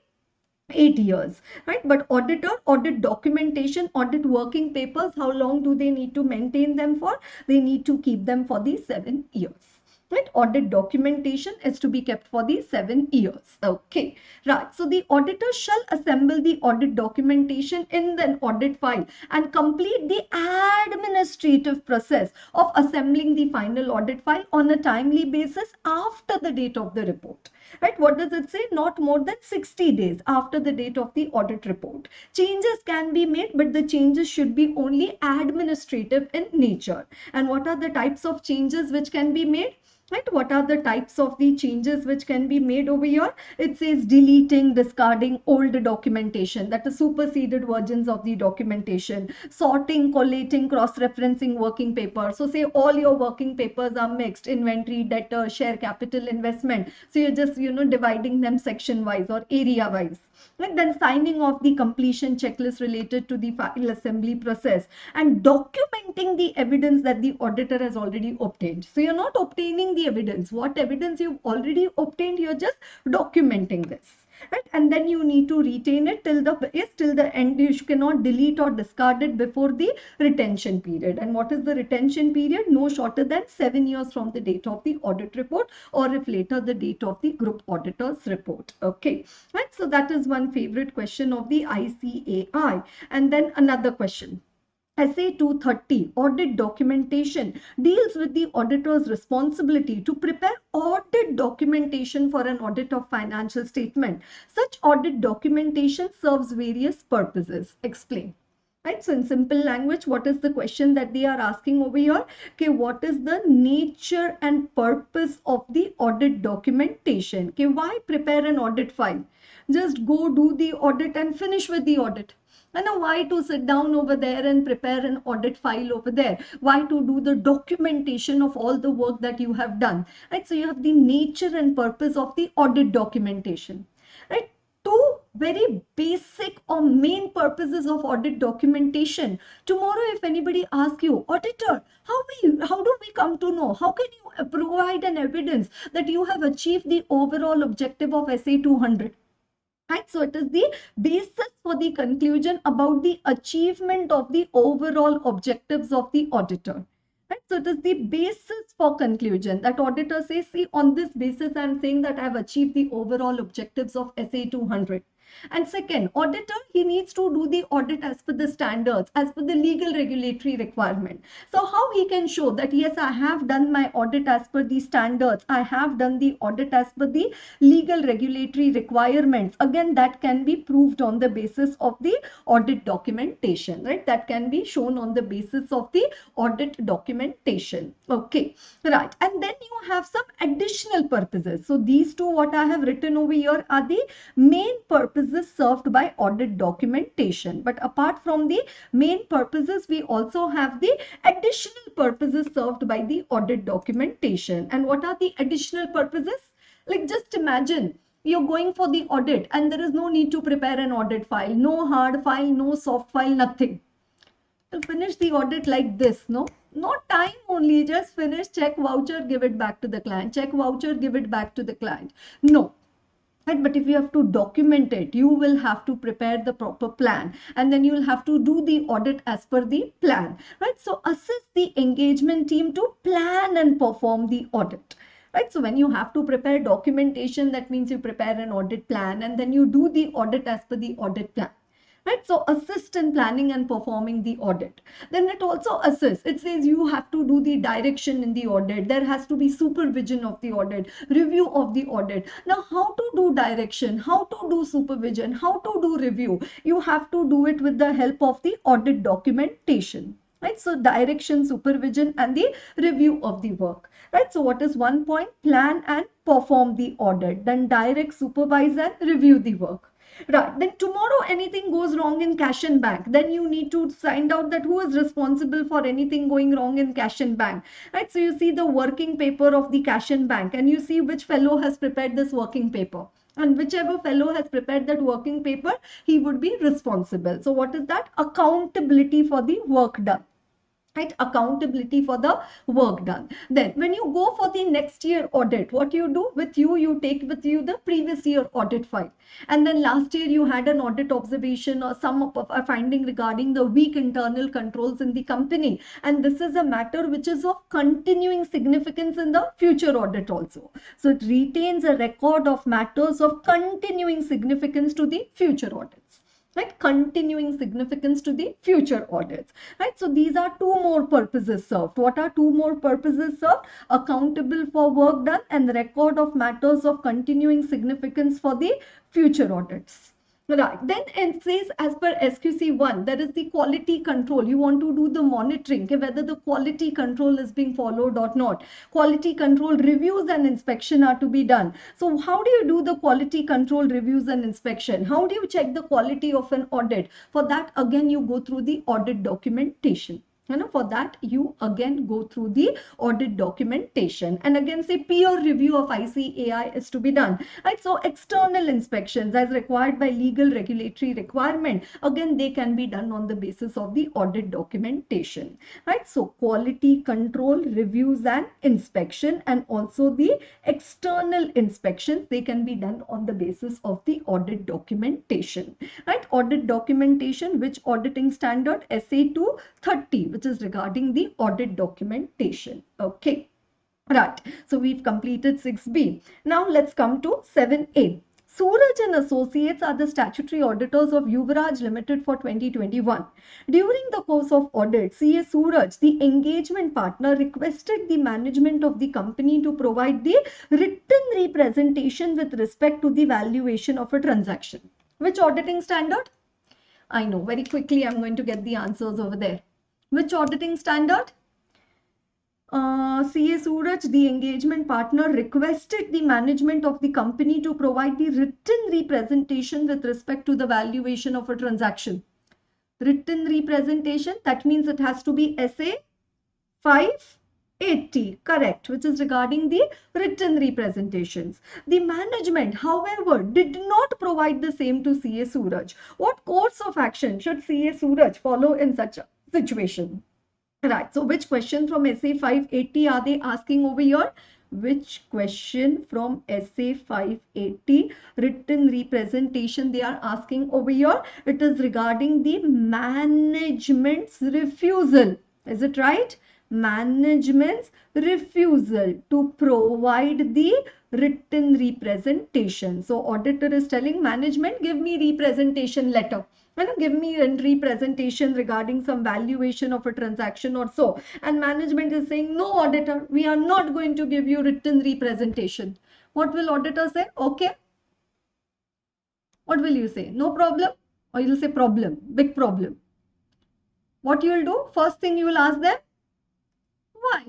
Speaker 1: 8 years, right? But auditor, audit documentation, audit working papers, how long do they need to maintain them for? They need to keep them for the 7 years, right? Audit documentation is to be kept for the 7 years. Okay, right. So the auditor shall assemble the audit documentation in the audit file and complete the administrative process of assembling the final audit file on a timely basis after the date of the report, right? What does it say? Not more than 60 days after the date of the audit report. Changes can be made, but the changes should be only administrative in nature. And what are the types of changes which can be made? Right? What are the types of the changes which can be made over here? It says deleting, discarding old documentation, that is superseded versions of the documentation, sorting, collating, cross-referencing working papers. So say all your working papers are mixed, inventory, debtor, share capital, investment. So you're just, dividing them section wise or area wise. And then signing off the completion checklist related to the file assembly process and documenting the evidence that the auditor has already obtained. So you're not obtaining the evidence. What evidence you've already obtained, you're just documenting this. Right? And then you need to retain it till the end. You cannot delete or discard it before the retention period. And what is the retention period? No shorter than 7 years from the date of the audit report, or if later, the date of the group auditor's report. Okay, right? So that is one favorite question of the ICAI. And then another question. SA 230, audit documentation, deals with the auditor's responsibility to prepare audit documentation for an audit of financial statement. Such audit documentation serves various purposes. Explain. Right, so in simple language, what is the question that they are asking over here? Okay, what is the nature and purpose of the audit documentation? Okay, why prepare an audit file? Just go do the audit and finish with the audit. And now why to sit down over there and prepare an audit file over there? Why to do the documentation of all the work that you have done? Right, so you have the nature and purpose of the audit documentation. Right, two very basic or main purposes of audit documentation. Tomorrow, if anybody asks you, auditor, how do we come to know? How can you provide an evidence that you have achieved the overall objective of SA 200? Right, so it is the basis for the conclusion about the achievement of the overall objectives of the auditor. Right, so it is the basis for conclusion that auditor says, see, on this basis, I'm saying that I've achieved the overall objectives of SA 200. And second, auditor, he needs to do the audit as per the standards, as per the legal regulatory requirement. So how he can show that, yes, I have done my audit as per the standards, I have done the audit as per the legal regulatory requirements? Again, that can be proved on the basis of the audit documentation, right? That can be shown on the basis of the audit documentation. Okay, right. And then you have some additional purposes. So these two, what I have written over here, are the main purposes served by audit documentation. But apart from the main purposes, we also have the additional purposes served by the audit documentation. And what are the additional purposes? Like, just imagine you're going for the audit and there is no need to prepare an audit file, no hard file, no soft file, nothing. To finish the audit like this, no time, only just finish, check voucher, give it back to the client, check voucher, give it back to the client. No. Right? But if you have to document it, you will have to prepare the proper plan, and then you will have to do the audit as per the plan. Right? So assist the engagement team to plan and perform the audit. Right? So when you have to prepare documentation, that means you prepare an audit plan and then you do the audit as per the audit plan. Right, so assist in planning and performing the audit. Then it also assists. It says you have to do the direction in the audit. There has to be supervision of the audit, review of the audit. Now, how to do direction, how to do supervision, how to do review? You have to do it with the help of the audit documentation. Right, so direction, supervision, and the review of the work. Right, so what is one point? Plan and perform the audit, then direct, supervise, and review the work. Right, then tomorrow anything goes wrong in cash and bank, then you need to find out that who is responsible for anything going wrong in cash and bank. Right, so you see the working paper of the cash and bank, and you see which fellow has prepared this working paper, and whichever fellow has prepared that working paper, he would be responsible. So what is that? Accountability for the work done. Right, accountability for the work done. Then when you go for the next year audit, what you do with you take with you the previous year audit file, and then last year you had an audit observation or some of a finding regarding the weak internal controls in the company, and this is a matter which is of continuing significance in the future audit also. So it retains a record of matters of continuing significance to the future audits. Right, continuing significance to the future audits. Right, so these are two more purposes served. What are two more purposes served? Accountable for work done and record of matters of continuing significance for the future audits. Right, then it says as per SQC1, there is the quality control. You want to do the monitoring, okay, whether the quality control is being followed or not. Quality control reviews and inspection are to be done. So how do you do the quality control reviews and inspection? How do you check the quality of an audit? For that, again, you go through the audit documentation. For that, you again go through the audit documentation, and again say peer review of ICAI is to be done. Right, so external inspections as required by legal regulatory requirement, again they can be done on the basis of the audit documentation. Right, so quality control reviews and inspection, and also the external inspections, they can be done on the basis of the audit documentation. Right, audit documentation, which auditing standard? SA 230, which is regarding the audit documentation. Okay, right, so we've completed 6B. Now let's come to 7A. Suraj and Associates are the statutory auditors of Yuvraj Limited for 2021. During the course of audit, CA Suraj, the engagement partner, requested the management of the company to provide the written representation with respect to the valuation of a transaction. Which auditing standard? I know, very quickly I'm going to get the answers over there. Which auditing standard? CA Suraj, the engagement partner, requested the management of the company to provide the written representation with respect to the valuation of a transaction. Written representation, that means it has to be SA 580, correct, which is regarding the written representations. The management, however, did not provide the same to CA Suraj. What course of action should CA Suraj follow in such a situation? Right, so which question from SA 580 are they asking over here? Which question from SA 580 written representation they are asking over here? It is regarding the management's refusal. Is it right? Management's refusal to provide the written representation. So auditor is telling management, give me representation letter. Give me a representation regarding some valuation of a transaction or so. And management is saying, no auditor, we are not going to give you written representation. What will auditor say? Okay. What will you say? No problem? Or you'll say problem, big problem. What you will do? First thing you will ask them, why?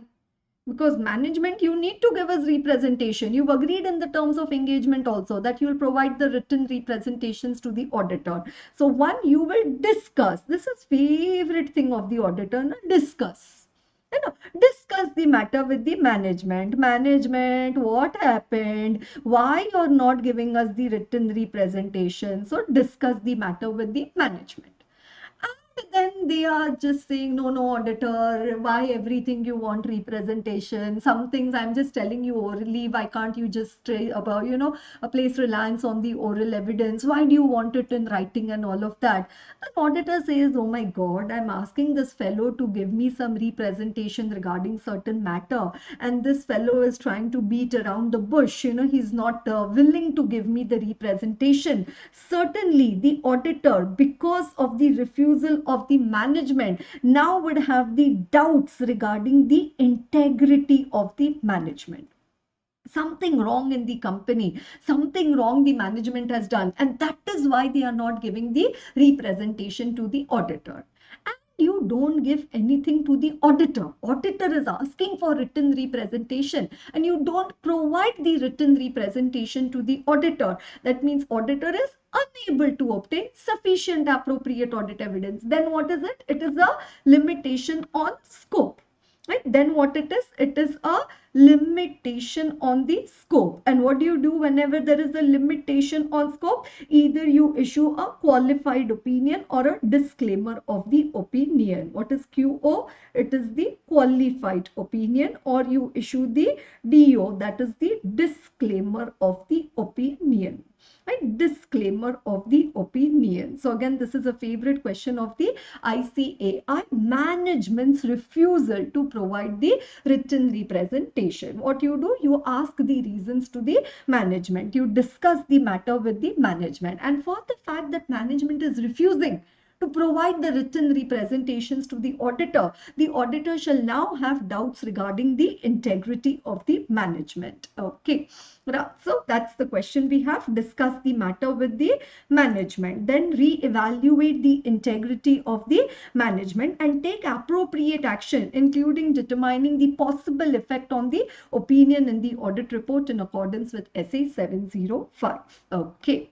Speaker 1: Because management, you need to give us representation. You've agreed in the terms of engagement also that you will provide the written representations to the auditor. So one, you will discuss. This is favorite thing of the auditor, no? Discuss. Discuss the matter with the management. Management, what happened? Why you're not giving us the written representation? So discuss the matter with the management. Then they are just saying, no, no, auditor, why everything you want representation? Some things I'm just telling you orally. Why can't you just about, place reliance on the oral evidence? Why do you want it in writing and all of that? The auditor says, oh my God, I'm asking this fellow to give me some representation regarding certain matter. And this fellow is trying to beat around the bush. He's not willing to give me the representation. Certainly, the auditor, because of the refusal of the management, now would have the doubts regarding the integrity of the management. Something wrong in the company, something wrong the management has done, and that is why they are not giving the representation to the auditor. And you don't give anything to the auditor is asking for written representation, and you don't provide the written representation to the auditor. That means auditor is unable to obtain sufficient appropriate audit evidence. Then what is it? It is a limitation on scope. Right? Then what it is a limitation on the scope. And what do you do whenever there is a limitation on scope? Either you issue a qualified opinion or a disclaimer of the opinion. What is QO? It is the qualified opinion, or you issue the DO, that is the disclaimer of the opinion. Right? Disclaimer of the opinion. So again, this is a favorite question of the ICAI, management's refusal to provide the written representation. What you do, you ask the reasons to the management, you discuss the matter with the management, and for the fact that management is refusing to provide the written representations to the auditor shall now have doubts regarding the integrity of the management. Okay, so that's the question we have. Discuss the matter with the management, then re-evaluate the integrity of the management and take appropriate action, including determining the possible effect on the opinion in the audit report in accordance with SA 705. Okay,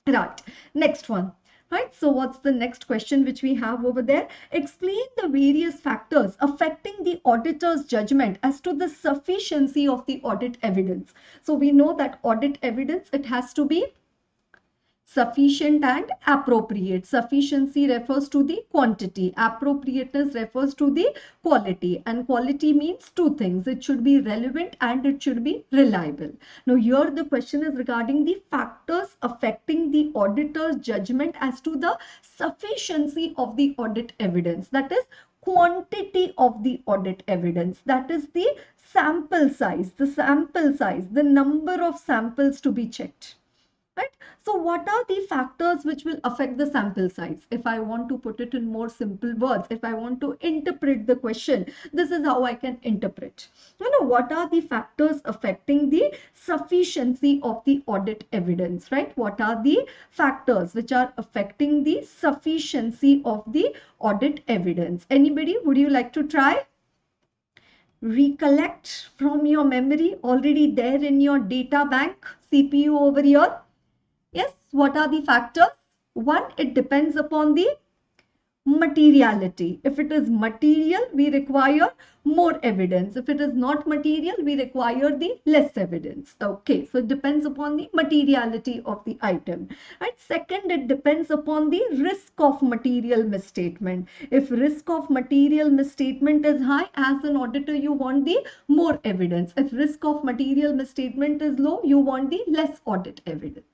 Speaker 1: right, next one. Right, so what's the next question which we have over there? Explain the various factors affecting the auditor's judgment as to the sufficiency of the audit evidence. So we know that audit evidence, it has to be sufficient and appropriate. Sufficiency refers to the quantity, appropriateness refers to the quality, and quality means two things: it should be relevant and it should be reliable. Now here the question is regarding the factors affecting the auditor's judgment as to the sufficiency of the audit evidence, that is quantity of the audit evidence, that is the sample size, the number of samples to be checked. Right? So what are the factors which will affect the sample size? If I want to put it in more simple words, if I want to interpret the question, this is how I can interpret. What are the factors affecting the sufficiency of the audit evidence, right? What are the factors which are affecting the sufficiency of the audit evidence? Anybody, would you like to try? Recollect from your memory, already there in your data bank, CPU over here. Yes, what are the factors? One, it depends upon the materiality. If it is material, we require more evidence. If it is not material, we require the less evidence. Okay, so it depends upon the materiality of the item. Right? Second, it depends upon the risk of material misstatement. If risk of material misstatement is high, as an auditor, you want the more evidence. If risk of material misstatement is low, you want the less audit evidence.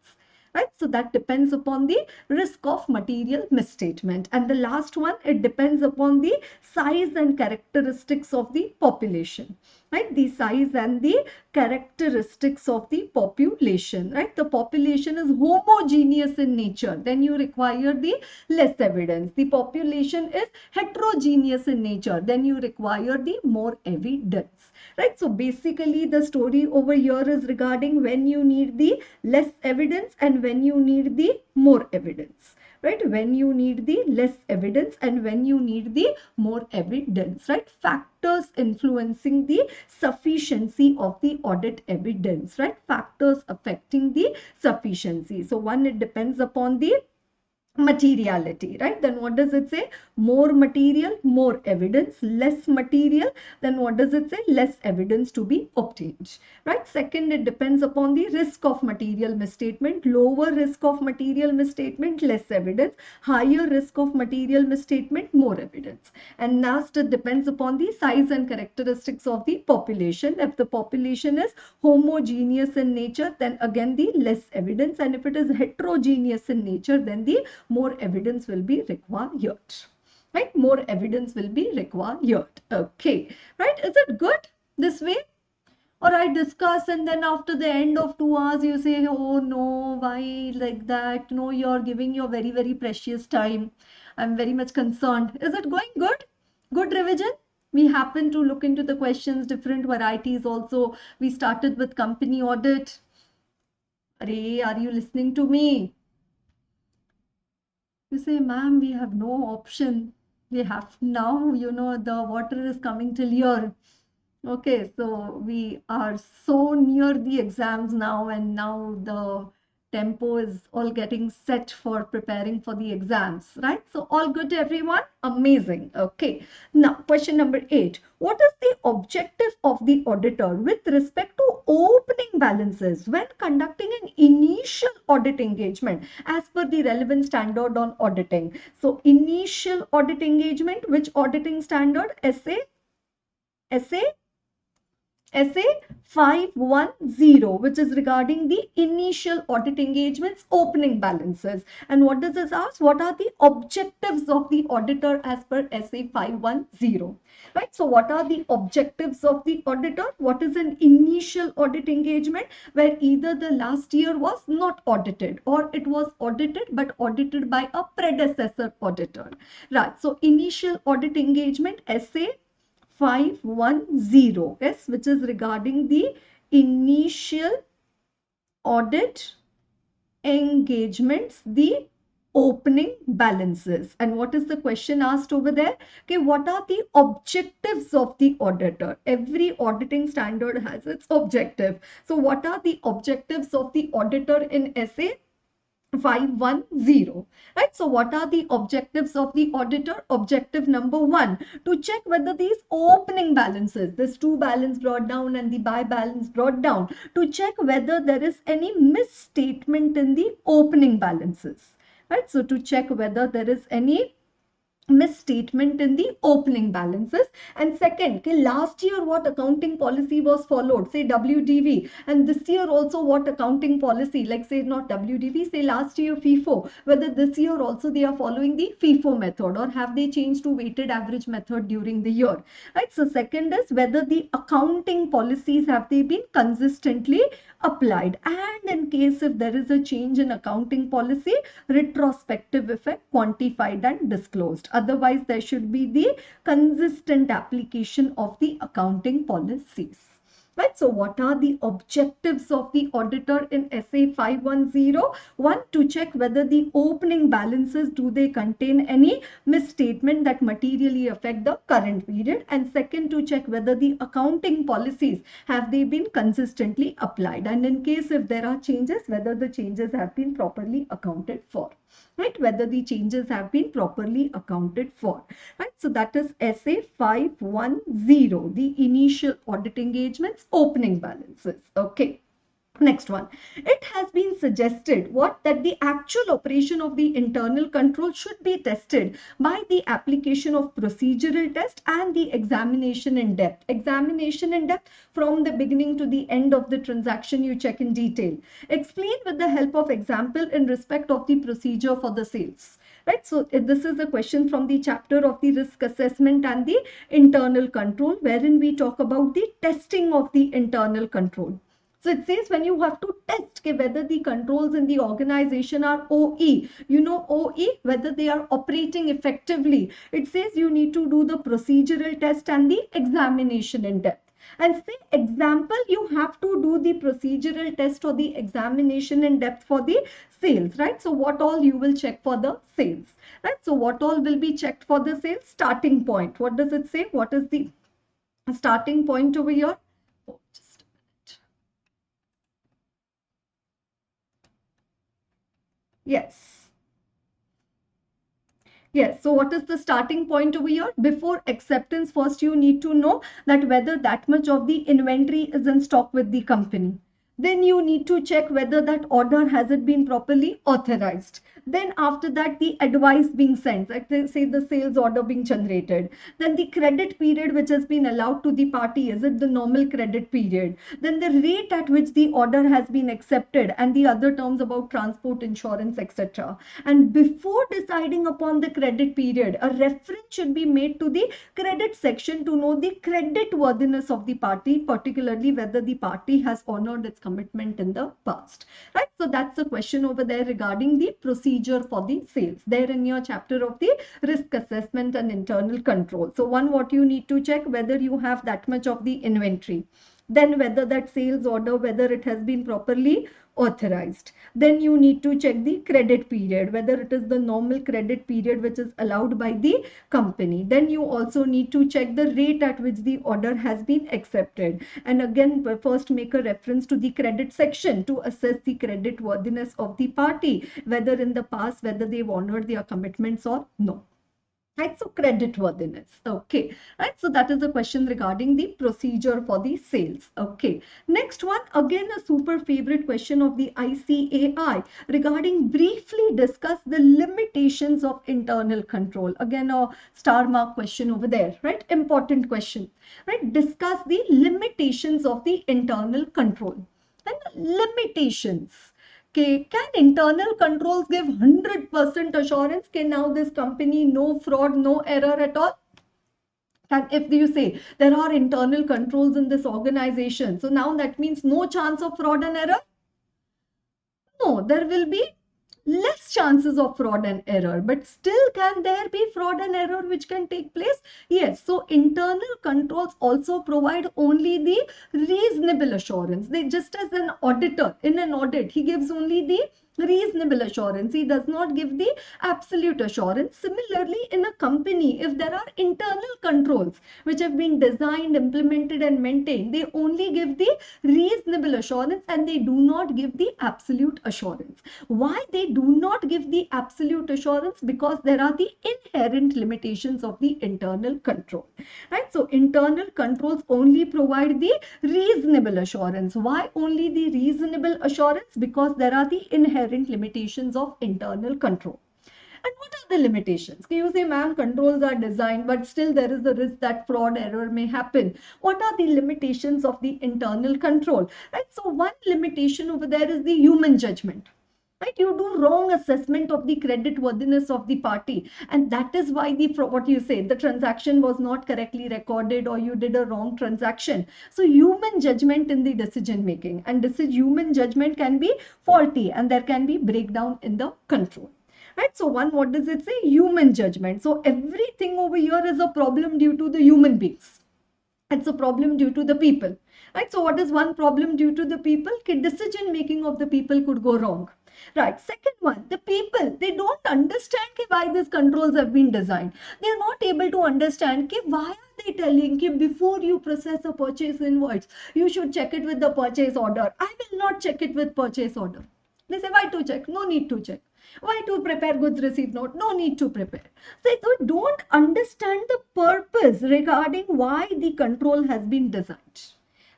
Speaker 1: Right? So that depends upon the risk of material misstatement. And the last one, it depends upon the size and characteristics of the population. Right? The size and the characteristics of the population. Right? The population is homogeneous in nature, then you require the less evidence. The population is heterogeneous in nature, then you require the more evidence. Right? So basically the story over here is regarding when you need the less evidence and when you need the more evidence. Right? When you need the less evidence and when you need the more evidence. Right? Factors influencing the sufficiency of the audit evidence. Right? Factors affecting the sufficiency. So one, it depends upon the materiality, right? Then what does it say? More material, more evidence. Less material, then what does it say? Less evidence to be obtained, right? Second, it depends upon the risk of material misstatement. Lower risk of material misstatement, less evidence. Higher risk of material misstatement, more evidence. And last, it depends upon the size and characteristics of the population. If the population is homogeneous in nature, then again the less evidence, and if it is heterogeneous in nature, then the more evidence will be required, right? More evidence will be required. Okay, right? Is it good this way? Or I discuss and then after the end of 2 hours you say, oh no, why like that? No, you're giving your very, very precious time. I'm very much concerned. Is it going good? Good revision? We happen to look into the questions, different varieties also. We started with company audit. Arey, are you listening to me? You say, ma'am, we have no option. We have now, the water is coming till here. Okay, so we are so near the exams now, and now the tempo is all getting set for preparing for the exams, right? So all good, everyone? Amazing. Okay. Now, question number 8. What is the objective of the auditor with respect to opening balances when conducting an initial audit engagement as per the relevant standard on auditing? So initial audit engagement, which auditing standard? SA 510, which is regarding the initial audit engagements opening balances. And what does this ask? What are the objectives of the auditor as per SA 510? Right. So what are the objectives of the auditor? What is an initial audit engagement? Where either the last year was not audited or it was audited but audited by a predecessor auditor. Right. So initial audit engagement, SA 510, yes, which is regarding the initial audit engagements, the opening balances. And what is the question asked over there? Okay, what are the objectives of the auditor? Every auditing standard has its objective. So what are the objectives of the auditor in SA 510, right? So what are the objectives of the auditor? Objective number 1, to check whether these opening balances, this to balance brought down and the by balance brought down, to check whether there is any misstatement in the opening balances, right? So to check whether there is any misstatement in the opening balances. And second, okay, last year what accounting policy was followed, say WDV, and this year also what accounting policy, like say not WDV, say last year FIFO, whether this year also they are following the FIFO method or have they changed to weighted average method during the year, right? So second is whether the accounting policies have they been consistently applied, and in case if there is a change in accounting policy, retrospective effect quantified and disclosed. Otherwise, there should be the consistent application of the accounting policies. Right. So what are the objectives of the auditor in SA 510? One, to check whether the opening balances, do they contain any misstatement that materially affect the current period? And second, to check whether the accounting policies, have they been consistently applied? And in case if there are changes, whether the changes have been properly accounted for. Right, whether the changes have been properly accounted for. Right, so that is SA 510, the initial audit engagements opening balances. Okay. Next one, it has been suggested what, that the actual operation of the internal control should be tested by the application of procedural test and the examination in depth. Examination in depth, from the beginning to the end of the transaction you check in detail. Explain with the help of example in respect of the procedure for the sales. Right, so this is a question from the chapter of the risk assessment and the internal control, wherein we talk about the testing of the internal control. So it says when you have to test whether the controls in the organization are OE, OE, whether they are operating effectively. It says you need to do the procedural test and the examination in depth. And say example, you have to do the procedural test or the examination in depth for the sales, right? So what all you will check for the sales, right? So what all will be checked for the sales? Starting point. What does it say? What is the starting point over here? Oh, just a minute. Yes. Yes, so what is the starting point over here? Before acceptance, first you need to know that whether that much of the inventory is in stock with the company. Then you need to check whether that order has it been properly authorized. Then after that, the advice being sent, like they say the sales order being generated. Then the credit period which has been allowed to the party, is it the normal credit period? Then the rate at which the order has been accepted and the other terms about transport, insurance, etc. And before deciding upon the credit period, a reference should be made to the credit section to know the credit worthiness of the party, particularly whether the party has honored its commitment in the past. Right? So that's the question over there regarding the procedure for the sales. There in your chapter of the risk assessment and internal control. So one, what you need to check whether you have that much of the inventory. Then whether that sales order, whether it has been properly authorized. Then you need to check the credit period, whether it is the normal credit period which is allowed by the company. Then you also need to check the rate at which the order has been accepted. And again, first make a reference to the credit section to assess the credit worthiness of the party, whether in the past, whether they've honored their commitments or no. Right, so credit worthiness. Okay, right, so that is a question regarding the procedure for the sales. Okay, next one, again a super favorite question of the ICAI regarding briefly discuss the limitations of internal control. Again a star mark question over there, right? Important question, right? Discuss the limitations of the internal control. And limitations. Okay, can internal controls give 100% assurance? Can now this company no fraud, no error at all? And if you say there are internal controls in this organization, so now that means no chance of fraud and error? No, there will be less chances of fraud and error, but still can there be fraud and error which can take place? Yes, so internal controls also provide only the reasonable assurance. They, just as an auditor in an audit, he gives only the reasonable assurance, he does not give the absolute assurance. Similarly, in a company, if there are internal controls which have been designed, implemented and maintained, they only give the reasonable assurance and they do not give the absolute assurance. Why they do not give the absolute assurance? Because there are the inherent limitations of the internal control, right? So internal controls only provide the reasonable assurance. Why only the reasonable assurance? Because there are the inherent limitations of internal control. And what are the limitations? Can you say, ma'am, controls are designed, but still there is the risk that fraud error may happen. What are the limitations of the internal control? Right? So one limitation over there is the human judgment. Right? You do wrong assessment of the credit worthiness of the party, and that is why the what you say, the transaction was not correctly recorded or you did a wrong transaction. So human judgment in the decision making, and this is human judgment can be faulty and there can be breakdown in the control. Right? So one, what does it say? Human judgment. So everything over here is a problem due to the human beings. It's a problem due to the people. Right? So what is one problem due to the people? Decision making of the people could go wrong. Right. Second one, the people, they don't understand why these controls have been designed. They are not able to understand why are they telling before you process a purchase invoice, you should check it with the purchase order. I will not check it with purchase order. They say, why to check? No need to check. Why to prepare goods receipt note? No need to prepare. So they don't understand the purpose regarding why the control has been designed.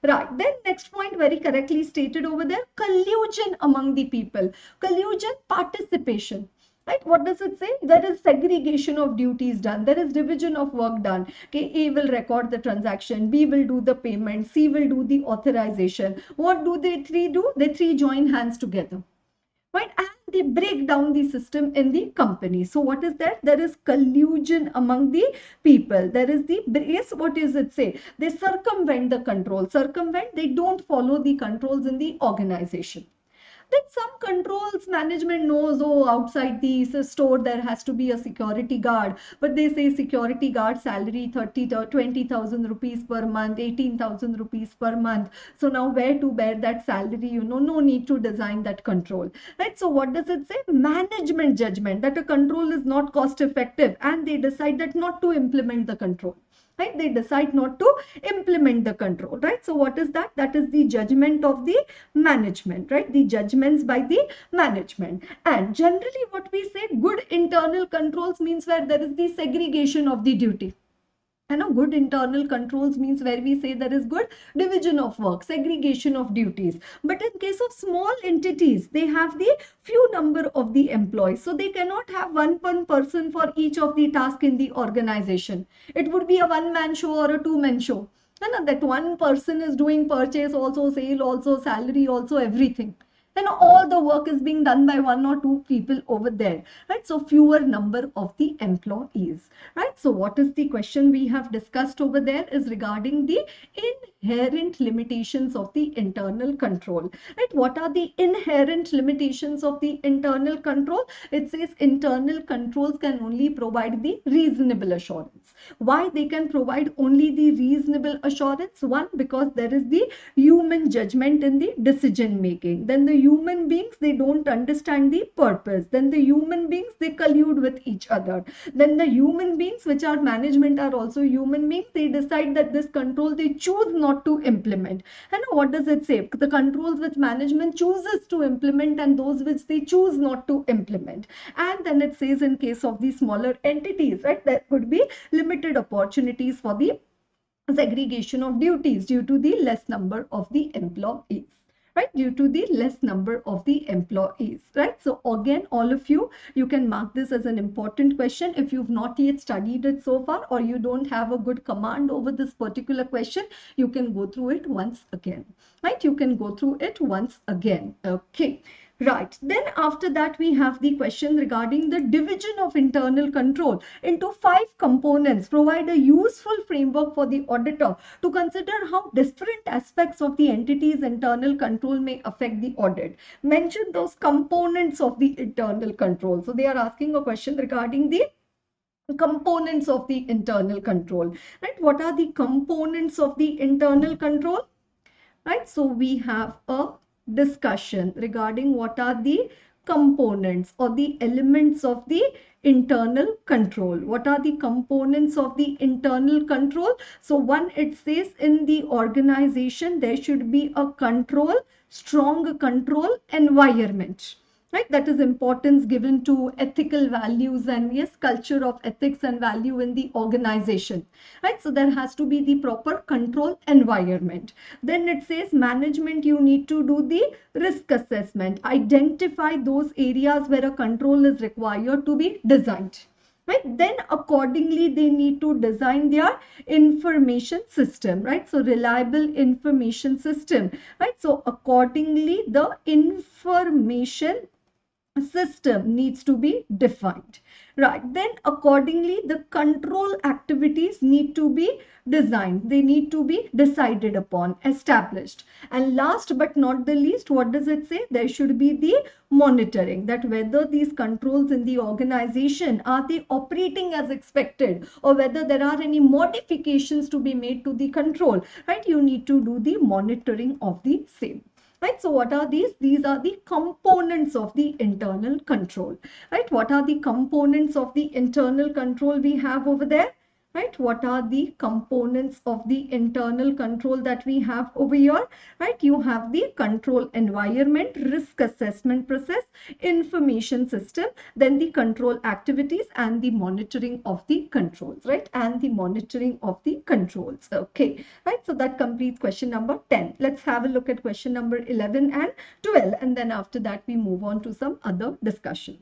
Speaker 1: Right. Then next point, very correctly stated over there, collusion among the people. Collusion, participation. Right? What does it say? There is segregation of duties done. There is division of work done. Okay, A will record the transaction. B will do the payment. C will do the authorization. What do they three do? They three join hands together. Right? And they break down the system in the company. So what is that? There is collusion among the people. There is the, yes, what does it say? They circumvent the control. Circumvent, they don't follow the controls in the organization. Then some controls management knows, oh, outside the store there has to be a security guard, but they say security guard salary 20,000 rupees per month, 18,000 rupees per month. So now where to bear that salary? No need to design that control, right? So what does it say? Management judgment that a control is not cost effective and they decide that not to implement the control. right? They decide not to implement the control, right? So what is that? That is the judgment of the management, right? The judgments by the management. And generally what we say, good internal controls means where there is the segregation of the duty. Good internal controls means where we say there is good division of work, segregation of duties. But in case of small entities, they have the few number of the employees, so they cannot have one person for each of the task in the organization. It would be a one man show or a two man show, and that one person is doing purchase also, sale also, salary also, everything, and all the work is being done by one or two people over there, right? So fewer number of the employees, right? So what is the question we have discussed over there is regarding the inherent limitations of the internal control, right? What are the inherent limitations of the internal control? It says internal controls can only provide the reasonable assurance. Why they can provide only the reasonable assurance? One, because there is the human judgment in the decision making. Then the human beings, they don't understand the purpose. Then the human beings, they collude with each other. Then the human beings, which are management, are also human beings. They decide that this control they choose not to implement. And what does it say? The controls which management chooses to implement and those which they choose not to implement. And then it says in case of the smaller entities, right, there could be limited opportunities for the segregation of duties due to the less number of the employees, right? Due to the less number of the employees, right? So again, all of you can mark this as an important question. If you've not yet studied it so far, or you don't have a good command over this particular question, you can go through it once again, right? You can go through it once again. Okay. Right. Then after that, we have the question regarding the division of internal control into 5 components. Provide a useful framework for the auditor to consider how different aspects of the entity's internal control may affect the audit. Mention those components of the internal control. So they are asking a question regarding the components of the internal control, right? What are the components of the internal control? Right, so we have a discussion regarding what are the components or the elements of the internal control. What are the components of the internal control? So one, it says in the organization there should be a strong control environment, right? That is importance given to ethical values and yes, culture of ethics and value in the organization, right? So there has to be the proper control environment. Then it says management, you need to do the risk assessment, identify those areas where a control is required to be designed, right? Then accordingly they need to design their information system, right? So reliable information system, right? So accordingly the information system needs to be defined, right? Then accordingly the control activities need to be designed, they need to be decided upon, established. And last but not the least, what does it say? There should be the monitoring, that whether these controls in the organization are they operating as expected, or whether there are any modifications to be made to the control, right? You need to do the monitoring of the same, right? So what are these? These are the components of the internal control, right? What are the components of the internal control we have over there, right? What are the components of the internal control that we have over here, right? You have the control environment, risk assessment process, information system, then the control activities and the monitoring of the controls, right? And the monitoring of the controls. Okay, right? So that completes question number 10. Let's have a look at question number 11 and 12, and then after that we move on to some other discussion.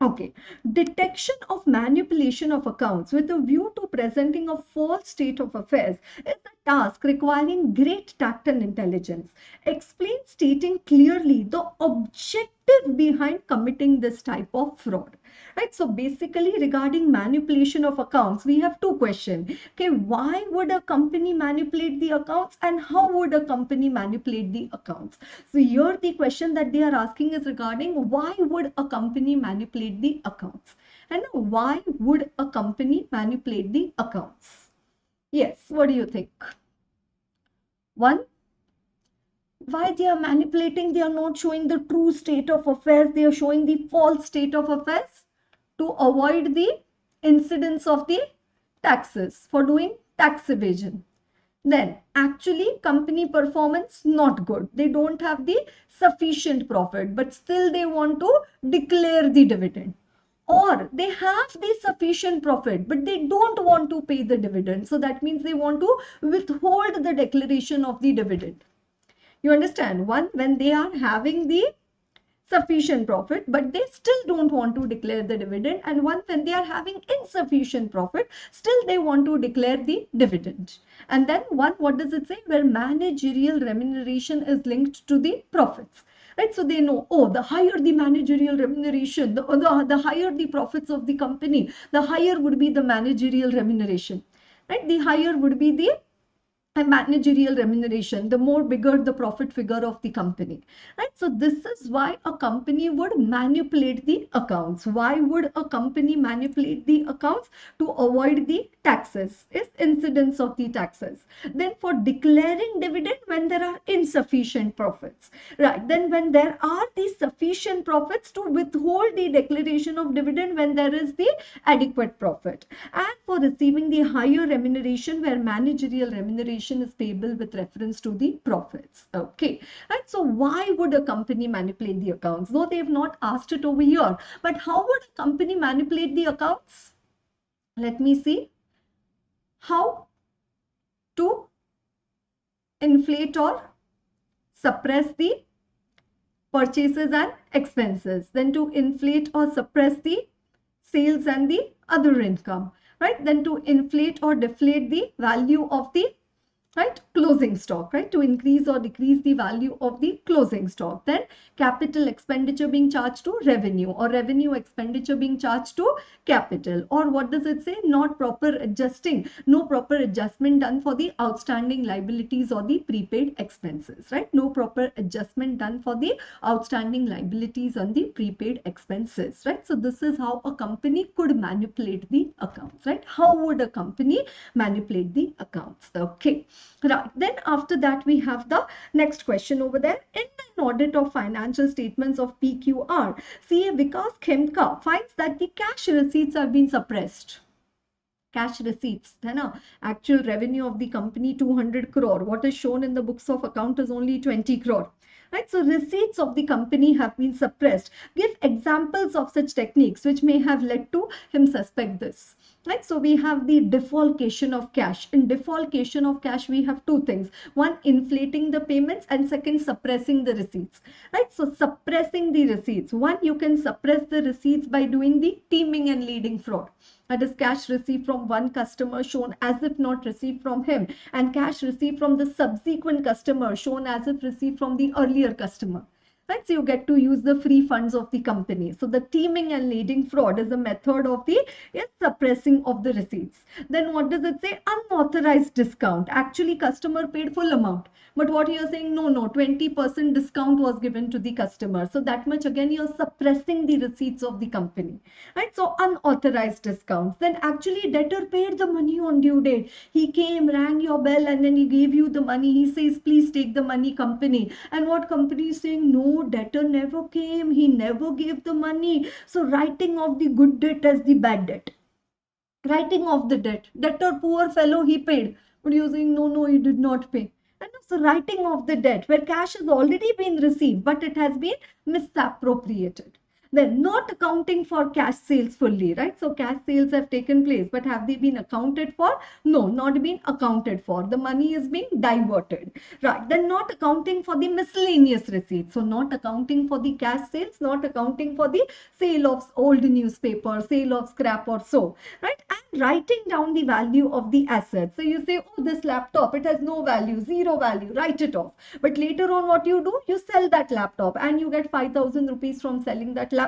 Speaker 1: Okay, detection of manipulation of accounts with a view to presenting a false state of affairs is a task requiring great tact and intelligence. Explain stating clearly the objective behind committing this type of fraud. Right, so basically regarding manipulation of accounts, we have two questions. Okay, why would a company manipulate the accounts and how would a company manipulate the accounts? So here the question that they are asking is regarding why would a company manipulate the accounts, and why would a company manipulate the accounts? Yes, what do you think? One, why they are manipulating? They are not showing the true state of affairs, they are showing the false state of affairs to avoid the incidence of the taxes, for doing tax evasion. Then actually company performance not good. They don't have the sufficient profit, but still they want to declare the dividend. Or they have the sufficient profit, but they don't want to pay the dividend. So that means they want to withhold the declaration of the dividend. You understand? One, when they are having the sufficient profit, but they still don't want to declare the dividend. And one, when they are having insufficient profit, still they want to declare the dividend. And then one, what does it say? Where managerial remuneration is linked to the profits. Right? So they know, oh, the higher the managerial remuneration, the higher the profits of the company, the higher would be the managerial remuneration. Right? The higher would be the and managerial remuneration, the more bigger the profit figure of the company, right? So this is why a company would manipulate the accounts. Why would a company manipulate the accounts? To avoid the taxes, is incidence of the taxes. Then for declaring dividend when there are insufficient profits, right? Then when there are the sufficient profits, to withhold the declaration of dividend when there is the adequate profit. And for receiving the higher remuneration where managerial remuneration is payable with reference to the profits. Okay, right? So why would a company manipulate the accounts? Though they have not asked it over here, but how would a company manipulate the accounts? Let me see. How to inflate or suppress the purchases and expenses, then to inflate or suppress the sales and the other income, right? Then to inflate or deflate the value of the right closing stock, right? To increase or decrease the value of the closing stock. Then capital expenditure being charged to revenue, or revenue expenditure being charged to capital. Or what does it say? Not proper adjusting, no proper adjustment done for the outstanding liabilities or the prepaid expenses, right? No proper adjustment done for the outstanding liabilities and the prepaid expenses, right? So this is how a company could manipulate the accounts, right? How would a company manipulate the accounts? Okay, right. Then after that we have the next question over there. In an audit of financial statements of PQR, CA Vikas Khemka finds that the cash receipts have been suppressed. Cash receipts, है ना? Actual revenue of the company 200 crore. What is shown in the books of account is only 20 crore. Right? So receipts of the company have been suppressed. Give examples of such techniques which may have led to him suspect this. Right? So we have the defalcation of cash. In defalcation of cash, we have two things. One, inflating the payments, and second, suppressing the receipts. Right? So suppressing the receipts. One, you can suppress the receipts by doing the teaming and leading fraud. That is cash received from one customer shown as if not received from him, and cash received from the subsequent customer shown as if received from the earlier customer. Right? So you get to use the free funds of the company. So the teaming and leading fraud is a method of the suppressing of the receipts. Then what does it say? Unauthorized discount. Actually customer paid full amount, but what you're saying, no, 20% discount was given to the customer. So that much again you're suppressing the receipts of the company. Right? So unauthorized discounts. Then actually debtor paid the money on due date. He came, rang your bell, and then he gave you the money. He says, please take the money, company. And what company is saying? No, debtor never came. He never gave the money. So writing off the good debt as the bad debt. Writing off the debt. Debtor, poor fellow, he paid. But you're saying, no, he did not pay. And so writing off the debt where cash has already been received, but it has been misappropriated. Then not accounting for cash sales fully, right? So cash sales have taken place, but have they been accounted for? No, not been accounted for. The money is being diverted, right? Then not accounting for the miscellaneous receipts. So not accounting for the cash sales, not accounting for the sale of old newspaper, sale of scrap or so, right? And writing down the value of the assets. So you say, oh, this laptop, it has no value, zero value, write it off. But later on what you do? You sell that laptop and you get 5,000 rupees from selling that laptop.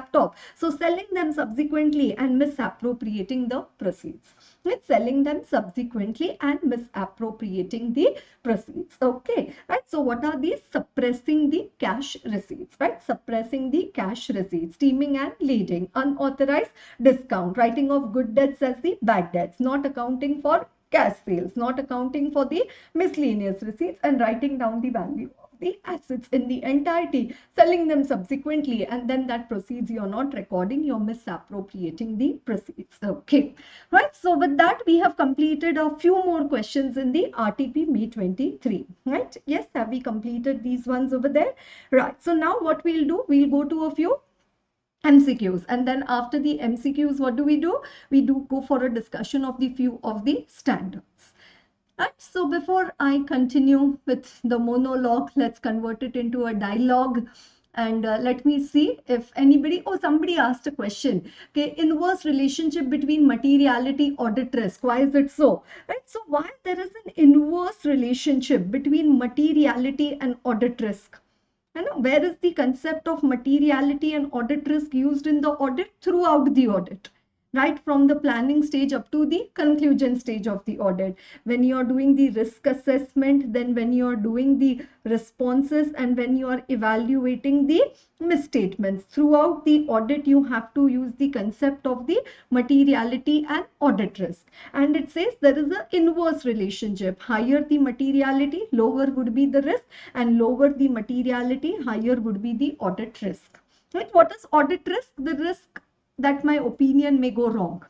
Speaker 1: So selling them subsequently and misappropriating the proceeds. It's selling them subsequently and misappropriating the proceeds. Okay, right? So what are these? Suppressing the cash receipts, right? Suppressing the cash receipts, teaming and leading, unauthorized discount, writing of good debts as the bad debts, not accounting for cash sales, not accounting for the miscellaneous receipts, and writing down the value of the assets in the entirety, selling them subsequently, and then that proceeds you're not recording, you're misappropriating the proceeds. Okay, right. So with that, we have completed a few more questions in the RTP May 23. Right? Yes, have we completed these ones over there? Right. So now what we'll do, we'll go to a few MCQs, and then after the MCQs, what do? We do go for a discussion of the few of the standards. Right, so before I continue with the monologue, let's convert it into a dialogue, and let me see if anybody, oh, somebody asked a question. Okay, inverse relationship between materiality audit risk. Why is it so? Right, so why there is an inverse relationship between materiality and audit risk? Where is the concept of materiality and audit risk used in the audit? Throughout the audit, right from the planning stage up to the conclusion stage of the audit. When you are doing the risk assessment, then when you are doing the responses, and when you are evaluating the misstatements, throughout the audit you have to use the concept of the materiality and audit risk. And it says there is an inverse relationship. Higher the materiality, lower would be the risk, and lower the materiality, higher would be the audit risk. Right? What is audit risk? The risk that my opinion may go wrong.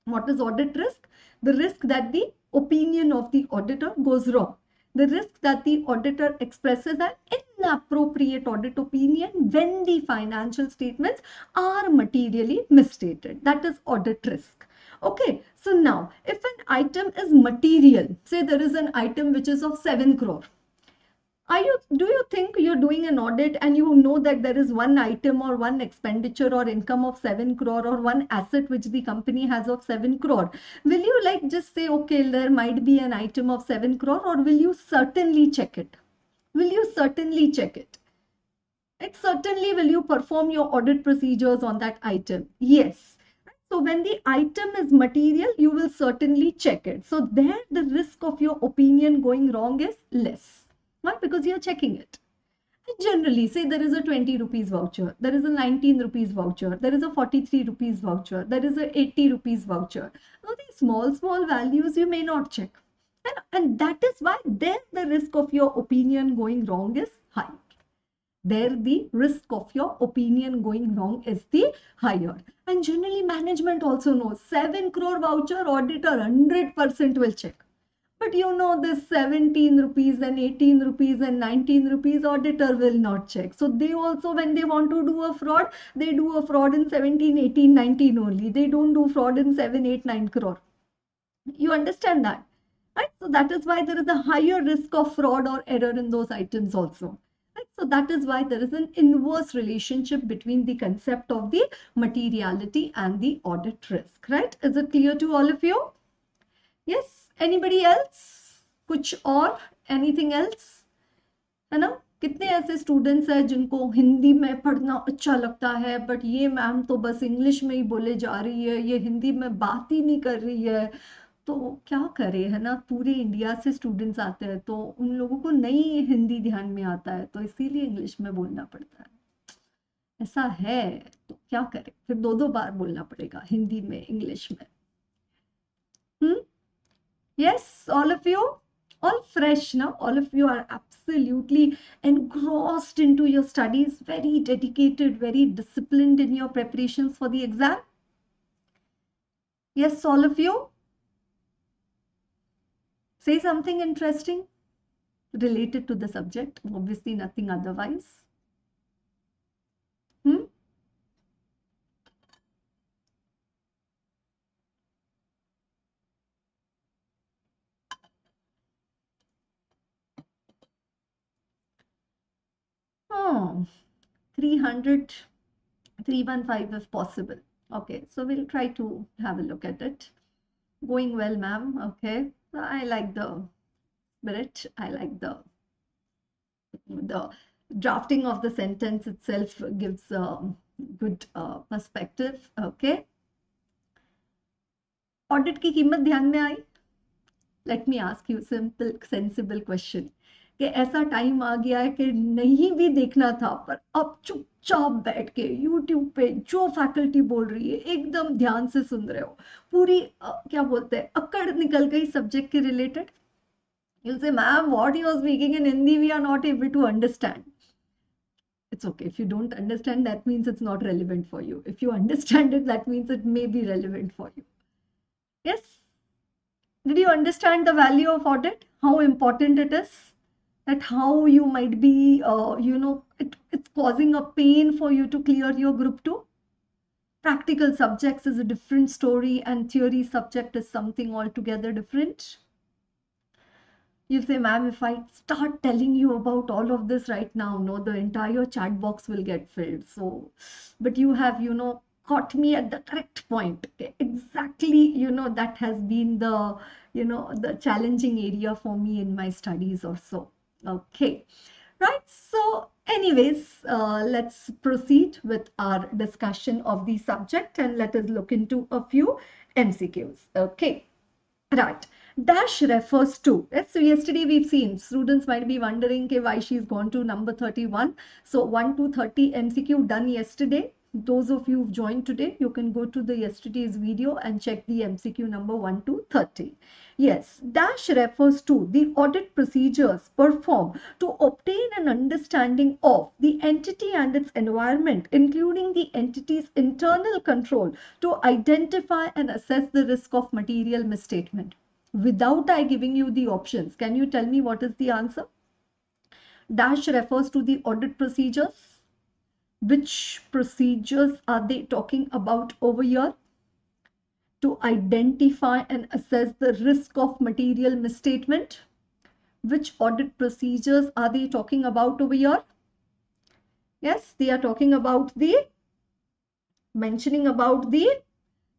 Speaker 1: What is audit risk? The risk that the opinion of the auditor goes wrong. The risk that the auditor expresses an inappropriate audit opinion when the financial statements are materially misstated. That is audit risk. Okay, so now if an item is material, say there is an item which is of 7 crore. Do you think you're doing an audit and you know that there is one item or one expenditure or income of 7 crore or one asset which the company has of 7 crore? Will you like just say, okay, there might be an item of 7 crore, or will you certainly check it? Will you certainly check it? It certainly will you perform your audit procedures on that item? Yes. So when the item is material, you will certainly check it. So there the risk of your opinion going wrong is less. Why? Because you're checking it. Generally, say there is a 20 rupees voucher, there is a 19 rupees voucher, there is a 43 rupees voucher, there is a 80 rupees voucher. Now, these small values you may not check. And that is why there the risk of your opinion going wrong is high. There the risk of your opinion going wrong is the higher. And generally management also knows 7 crore voucher auditor 100% will check. But you know this 17 rupees and 18 rupees and 19 rupees auditor will not check. So they also, when they want to do a fraud, they do a fraud in 17, 18, 19 only. They don't do fraud in 7, 8, 9 crore. You understand that? Right? So that is why there is a higher risk of fraud or error in those items also. Right? So that is why there is an inverse relationship between the concept of the materiality and the audit risk. Right? Is it clear to all of you? Yes. Anybody else? कुछ और? Anything else? है ना? कितने ऐसे students हैं जिनको हिंदी में पढ़ना अच्छा लगता है, बट ये मैम तो बस इंग्लिश में ही बोले जा रही है, ये हिंदी में बात ही नहीं कर रही है, तो क्या करें, है ना? पूरे इंडिया से स्टूडेंट्स आते हैं, तो उन लोगों को नहीं हिंदी ध्यान में आता है, तो इसीलिए इंग्लिश में बोलना पड़ता है. ऐसा है, तो क्या करें, फिर दो बार बोलना पड़ेगा, हिंदी में, इंग्लिश में. Yes, all of you, all fresh now. All of you are absolutely engrossed into your studies, very dedicated, very disciplined in your preparations for the exam. Yes, all of you. Say something interesting related to the subject, obviously nothing otherwise. 300, 315 if possible. Okay, so we'll try to have a look at it. Going well, ma'am. Okay, so I like the spirit. I like the drafting of the sentence itself gives a good perspective. Okay. Audit की कीमत ध्यान में आई? Let me ask you simple, sensible question. कि ऐसा time आ गया है कि नहीं भी देखना था, पर अब चुपचाप बैठ के YouTube पे जो फैकल्टी बोल रही है एकदम ध्यान से सुन रहे हो, पूरी क्या बोलते हैं, अकड़ निकल गई सब्जेक्ट के related. You'll say, ma'am, what you are speaking in Hindi, we are not able to understand. It's okay. If you don't understand, that means it's not relevant for you. If you understand it, that means it may be relevant for you. Yes? Did you understand the value of audit? How important it is? That how you might be, it's causing a pain for you to clear your group 2. Practical subjects is a different story and theory subject is something altogether different. You say, ma'am, if I start telling you about all of this right now, no, the entire chat box will get filled. So, but you have, caught me at the correct point. Okay, exactly, that has been the challenging area for me in my studies or so. Okay, right. So, anyways, let's proceed with our discussion of the subject and let us look into a few MCQs. Okay. Right. Dash refers to. Yes, so yesterday we've seen students might be wondering okay, why she's gone to number 31. So 1 to 30 MCQ done yesterday. Those of you who've joined today, you can go to the yesterday's video and check the MCQ number 1 to 30. Yes, dash refers to the audit procedures performed to obtain an understanding of the entity and its environment, including the entity's internal control, to identify and assess the risk of material misstatement. Without I giving you the options, can you tell me what is the answer? Dash refers to the audit procedures. Which procedures are they talking about over here? To identify and assess the risk of material misstatement. Which audit procedures are they talking about over here? Yes, they are talking about mentioning about the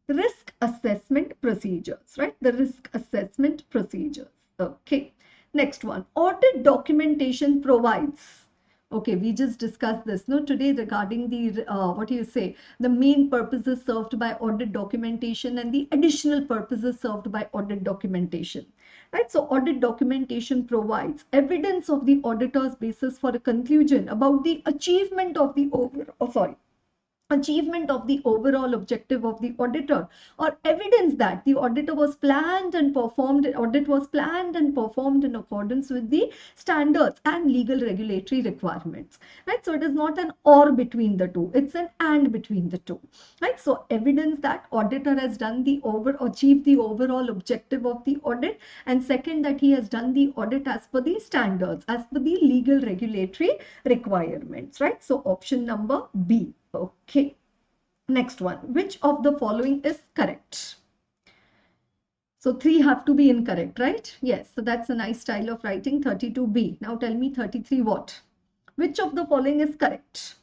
Speaker 1: risk assessment procedures, right? The risk assessment procedures. Okay. Next one, audit documentation provides. Okay, we just discussed this no today regarding the what do you say, the main purposes served by audit documentation and the additional purposes served by audit documentation, right? So audit documentation provides evidence of the auditor's basis for a conclusion about the achievement of the achievement of the overall objective of the auditor, or evidence that the auditor was planned and performed audit was planned and performed in accordance with the standards and legal regulatory requirements, right? So it is not an or between the two, it's an and between the two, right? So evidence that auditor has done the achieved the overall objective of the audit, and second, that he has done the audit as per the standards, as per the legal regulatory requirements, right? So option number B. Okay, next one, which of the following is correct? So 3 have to be incorrect, right? Yes, so that's a nice style of writing. 32B. Now tell me 33 what? Which of the following is correct?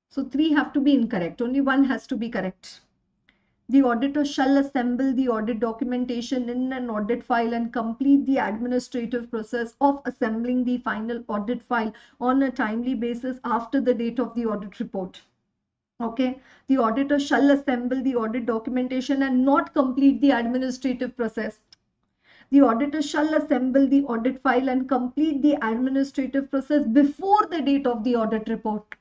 Speaker 1: So 3 have to be incorrect, only 1 has to be correct. The auditor shall assemble the audit documentation in an audit file and complete the administrative process of assembling the final audit file on a timely basis after the date of the audit report. Okay, the auditor shall assemble the audit documentation and not complete the administrative process. The auditor shall assemble the audit file and complete the administrative process before the date of the audit report.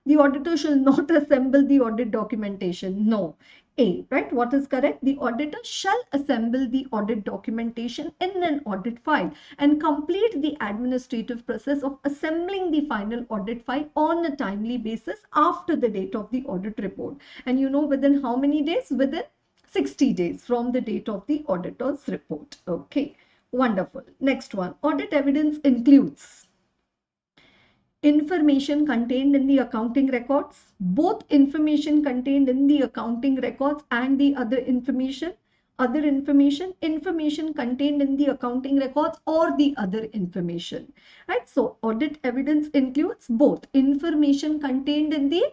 Speaker 1: The auditor shall not assemble the audit documentation. No. A, right? What is correct? The auditor shall assemble the audit documentation in an audit file and complete the administrative process of assembling the final audit file on a timely basis after the date of the audit report. And within how many days? Within 60 days from the date of the auditor's report. Okay, wonderful. Next one, audit evidence includes information contained in the accounting records, both information contained in the accounting records and the information contained in the accounting records or the other information, right? So audit evidence includes both information contained in the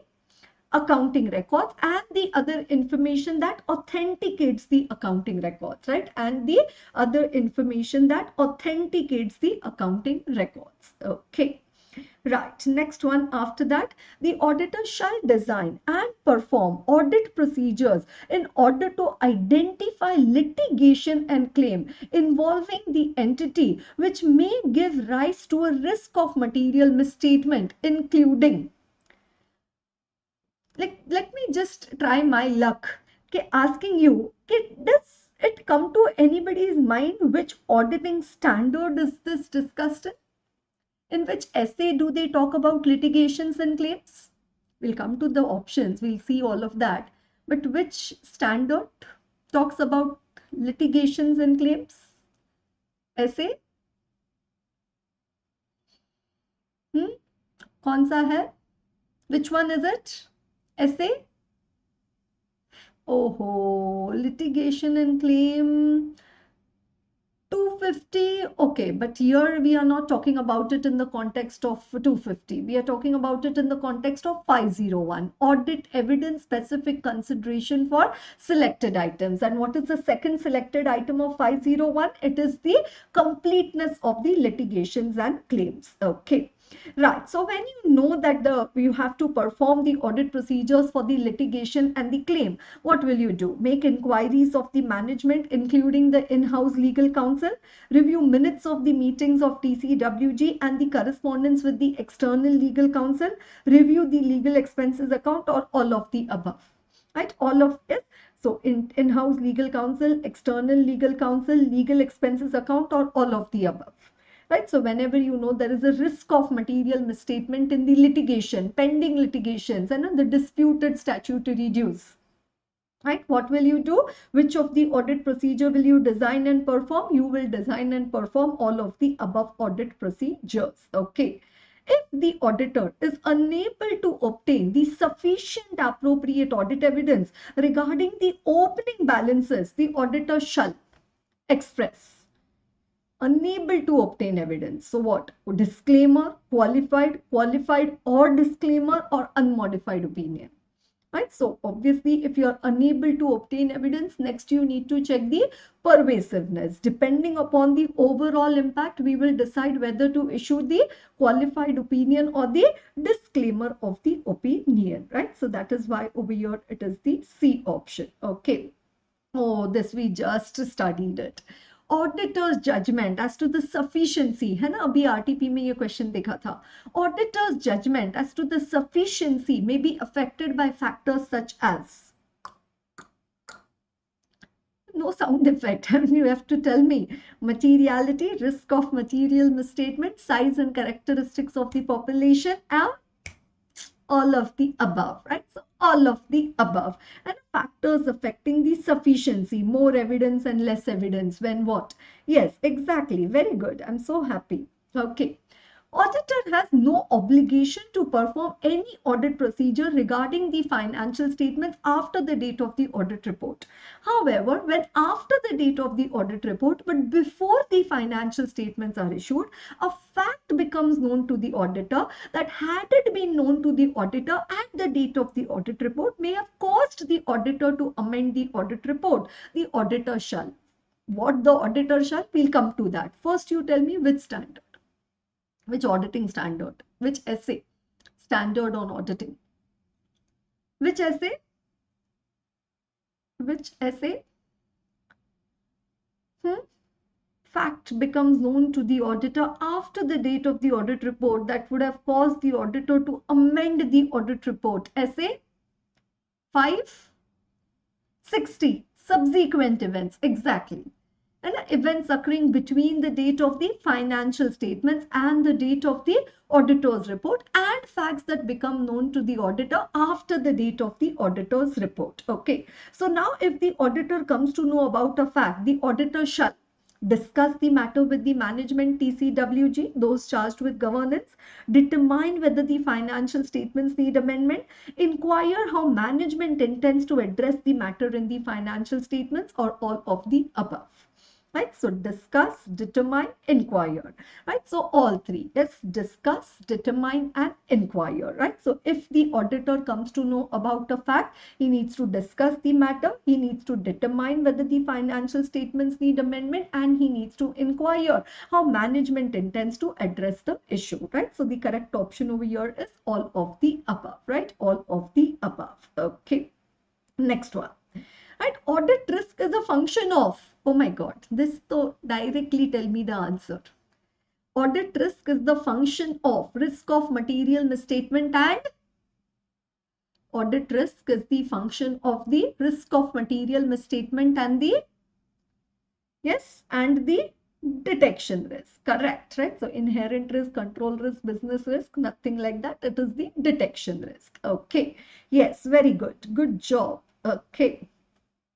Speaker 1: accounting records and the other information that authenticates the accounting records, right? And the other information that authenticates the accounting records. Okay. Right, next one after that, the auditor shall design and perform audit procedures in order to identify litigation and claim involving the entity which may give rise to a risk of material misstatement, including, let me just try my luck. Okay, asking you, okay, does it come to anybody's mind which auditing standard is this discussed in? In which essay do they talk about litigations and claims? We'll come to the options, we'll see all of that. But which standard talks about litigations and claims? Essay? कौन सा है? Which one is it? Essay? Oh, litigation and claim 250. Okay, but here we are not talking about it in the context of 250. We are talking about it in the context of 501. Audit evidence specific consideration for selected items. And what is the second selected item of 501? It is the completeness of the litigations and claims. Okay. Right. So when you know that you have to perform the audit procedures for the litigation and the claim, what will you do? Make inquiries of the management, including the in-house legal counsel, review minutes of the meetings of TCWG and the correspondence with the external legal counsel, review the legal expenses account, or all of the above. Right? All of it. So in-house legal counsel, external legal counsel, legal expenses account, or all of the above. Right? So whenever you know there is a risk of material misstatement in the litigation, pending litigations, and the disputed statutory dues, right? What will you do? Which of the audit procedure will you design and perform? You will design and perform all of the above audit procedures. Okay. If the auditor is unable to obtain the sufficient appropriate audit evidence regarding the opening balances, the auditor shall express unable to obtain evidence. So what? Disclaimer, qualified or disclaimer, or unmodified opinion. Right? So obviously, if you are unable to obtain evidence, next you need to check the pervasiveness. Depending upon the overall impact, we will decide whether to issue the qualified opinion or the disclaimer of the opinion. Right? So that is why over here it is the C option. Okay. Oh, this we just studied it. Auditor's judgment as to the sufficiency, है ना? अभी RTP में ये question देखा था. Auditor's judgment as to the sufficiency may be affected by factors such as, no sound effect, you have to tell me, materiality, risk of material misstatement, size and characteristics of the population, and all of the above, right? So all of the above. And factors affecting the sufficiency, more evidence and less evidence, when what? Yes, exactly. Very good. I'm so happy. Okay. Auditor has no obligation to perform any audit procedure regarding the financial statements after the date of the audit report. However, when after the date of the audit report, but before the financial statements are issued, a fact becomes known to the auditor that had it been known to the auditor at the date of the audit report may have caused the auditor to amend the audit report, the auditor shall. What the auditor shall? We'll come to that. First, you tell me which standard. Which auditing standard? Which essay? Standard on auditing. Which essay? Which essay? Fact becomes known to the auditor after the date of the audit report that would have caused the auditor to amend the audit report. Essay 560. Subsequent events. Exactly. And events occurring between the date of the financial statements and the date of the auditor's report, and facts that become known to the auditor after the date of the auditor's report. Okay. So now if the auditor comes to know about a fact, the auditor shall discuss the matter with the management, TCWG, those charged with governance, determine whether the financial statements need amendment, inquire how management intends to address the matter in the financial statements, or all of the above. Right? So discuss, determine, inquire. Right? So all three. Yes, discuss, determine, and inquire. Right? So if the auditor comes to know about a fact, he needs to discuss the matter, he needs to determine whether the financial statements need amendment, and he needs to inquire how management intends to address the issue. Right? So the correct option over here is all of the above. Right? All of the above. Okay. Next one. Right? Audit risk is a function of, oh my God, this to directly tell me the answer. Audit risk is the function of risk of material misstatement, and audit risk is the function of the risk of material misstatement and the Yes, and the detection risk. Correct, right? So inherent risk, control risk, business risk, nothing like that. It is the detection risk. Okay. Yes, very good. Good job. Okay.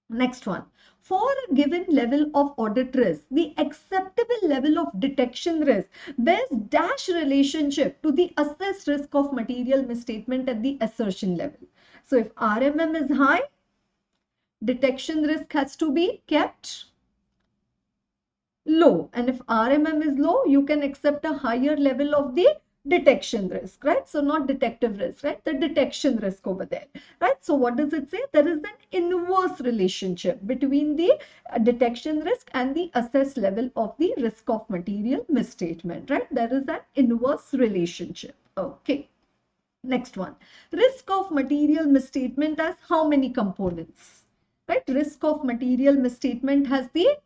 Speaker 1: Next one. For a given level of audit risk, the acceptable level of detection risk bears dash relationship to the assessed risk of material misstatement at the assertion level. So if RMM is high, detection risk has to be kept low. And if RMM is low, you can accept a higher level of the detection risk, right? So not detective risk, right? The detection risk over there, right? So what does it say? There is an inverse relationship between the detection risk and the assessed level of the risk of material misstatement, right? There is an inverse relationship. Okay. Next one. Risk of material misstatement has how many components? Right? Risk of material misstatement has the